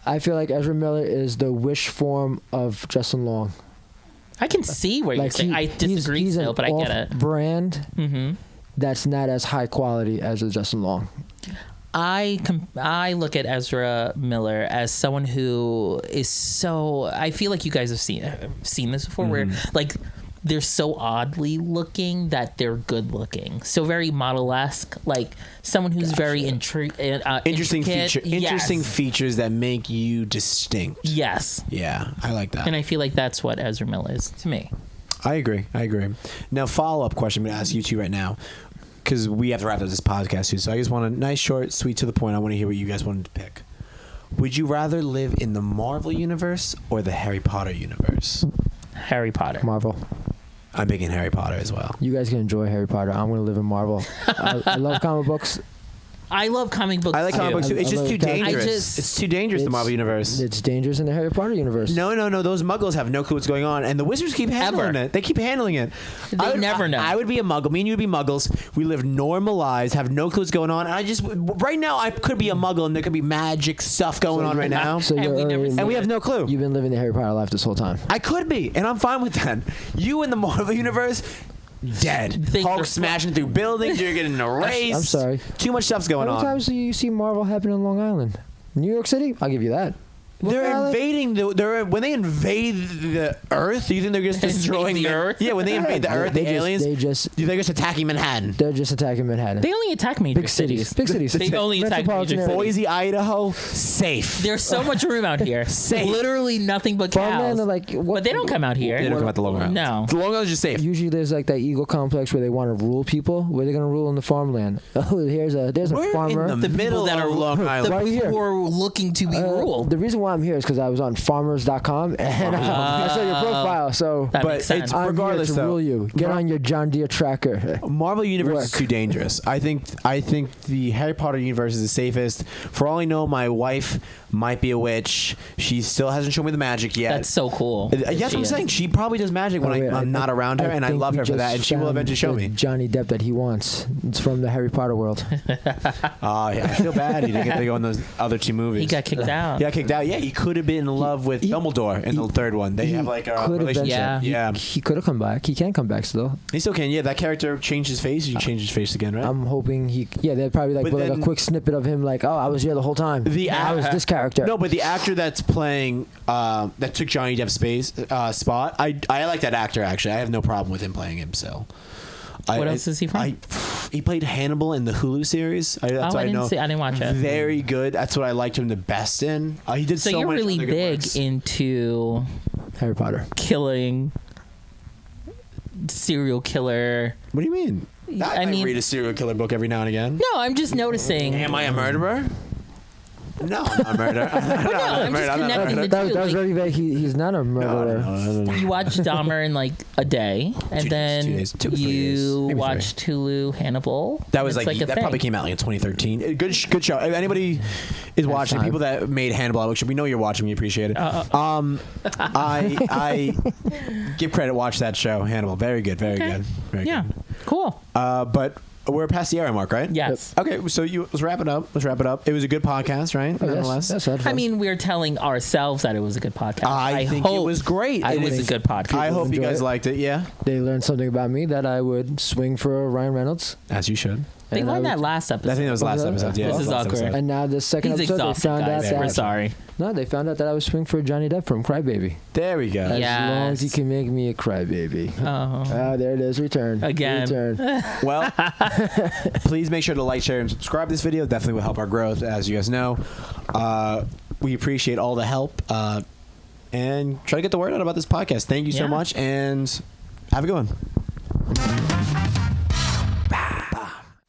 I feel like Ezra Miller is the Wish form of Justin Long. I can see where you're saying. I disagree he's still, an but I get it. Brand that's not as high quality as a Justin Long. I look at Ezra Miller as someone who is so. I feel like you guys have seen this before, where like they're so oddly looking that they're good looking. So very model-esque, like someone who's very interesting intricate. interesting Yes. features that make you distinct. Yes, Yeah, I like that. and I feel like that's what Ezra Miller is to me. I agree. Now, follow-up question I'm going to ask you two right now, because we have to wrap up this podcast too. So I just want a nice, short, sweet, to the point. I want to hear what you guys wanted to pick. Would you rather live in the Marvel universe or the Harry Potter universe? Harry Potter. Marvel. I'm picking Harry Potter as well. You guys can enjoy Harry Potter. I'm going to live in Marvel. I love comic books. I love comic books. I like comic books too. It's I just love too characters. dangerous. It's too dangerous, the Marvel universe. It's dangerous in the Harry Potter universe. No. Those Muggles have no clue what's going on, and the Wizards keep handling it. They keep handling it. They never know. I would be a Muggle. Me and you would be Muggles. We live normal lives, have no clue what's going on. And I just right now I could be a Muggle, and there could be magic stuff going on right now, So And you're we never already- see and we have no clue. You've been living the Harry Potter life this whole time. I could be, and I'm fine with that. You in the Marvel universe, dead. Think Hulk they're- smashing through buildings. You're getting erased. I'm sorry. Too much stuff's going How many on. times do you see Marvel happen on Long Island? New York City? I'll give you that. Long They're Island? invading when they invade the Earth. Do you think they're just destroying the Earth? Yeah, when they invade the Earth, the aliens. They're They're just attacking Manhattan. just attacking Manhattan. They only attack major Big cities. Big cities. They only attack Metropolitan major areas. cities. Boise, Idaho, safe. There's so much room out here. Safe. Literally nothing but cows. Farmland are like, what? But they don't come out here. They don't come out to Long Island. No. The Long Island's just safe. Usually there's like that ego complex where they want to rule people. Where they're gonna rule in the farmland. Oh, there's a We're farmer. in the middle that of are Long Island. Right here. Who are looking to be ruled. The reason why I'm here is because I was on farmers.com and I saw your profile. So That But makes sense. it's- I'm regardless, here to though, rule you. Get on your John Deere tracker. Marvel universe is Work. too dangerous. I think the Harry Potter universe is the safest. For all I know, my wife might be a witch. She still hasn't shown me the magic yet. That's so cool. That's what I'm saying. She probably does magic when I'm not around her, and I think love we her for that, just and she will found eventually show the me. Johnny Depp that he wants. It's from the Harry Potter world. Oh, yeah, I feel bad he didn't get to go in those other two movies. He got kicked out. He got kicked out. Yeah, he could have been in love with Dumbledore in the third one. They have like a could have been. relationship. Yeah. Yeah. He could have come back. He can come back still. He still can. Yeah, that character changed his face. He changed his face again, right? I'm hoping he. Yeah, they'd probably like But put like then- a quick snippet of him, like, "Oh, I was here the whole time. I was this character." No, but the actor that's playing that took Johnny Depp's spot. I like that actor actually. I have no problem with him playing him. So, What else is he from? He played Hannibal in the Hulu series. That's what I didn't watch it. Very good. That's what I liked him the best in. He did So so you're much really other good big works. into Harry Potter. killing, serial killer. What do you mean? I mean- read a serial killer book every now and again. No, I'm just noticing. Am I a murderer? No, I'm not a murderer. I'm just connecting the That two. was Like, very vague. He's not a murderer. you watch Dahmer in like a day, and 2 days, then 2 days, 2 or 3 days, you maybe watched Hulu Hannibal. That was It's like a that thing. probably came out like in 2013. Good show. If anybody is watching, time. people that made Hannibal, which we know you're watching, we appreciate it. I give credit. Watch that show, Hannibal. Very good. Very Okay. good. Very Yeah, good. cool. But we're past the hour mark, right? Yes. Okay, so let's wrap it up. It was a good podcast, right? Oh, Nonetheless. yes, that's I mean, we're telling ourselves that it was a good podcast. I think it hope was great. It It was is- a good podcast. I hope you enjoy guys it. liked it. Yeah, they learned something about me that I would swing for Ryan Reynolds. as you should. They And learned I that would- last episode. I think that was last that? episode. Yeah, This that is was last awkward. episode. And now the second He's episode, exhausted, they found guys. out We're that sorry. no, they found out that I would swing for Johnny Depp from Crybaby. There we go. As long as he Yes. can make me a crybaby. Oh. There it is. Return Again. Return. Well, please make sure to like, share, and subscribe to this video. Definitely will help our growth, as you guys know. We appreciate all the help and try to get the word out about this podcast. Thank you so Yeah. much, and have a good one.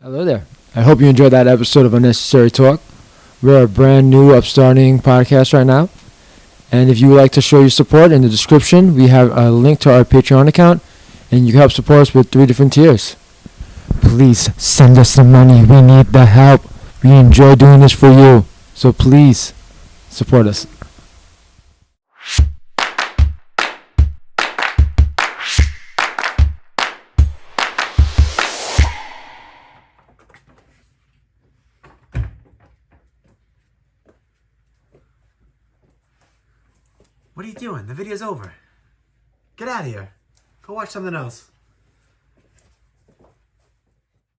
Hello there. I hope you enjoyed that episode of Unnecessary Talk. We're a brand new upstarting podcast right now. And if you would like to show your support, in the description, we have a link to our Patreon account, and you can help support us with 3 different tiers. Please send us some money. We need the help. We enjoy doing this for you. So please support us. What are you doing? The video's over. Get out of here. Go watch something else.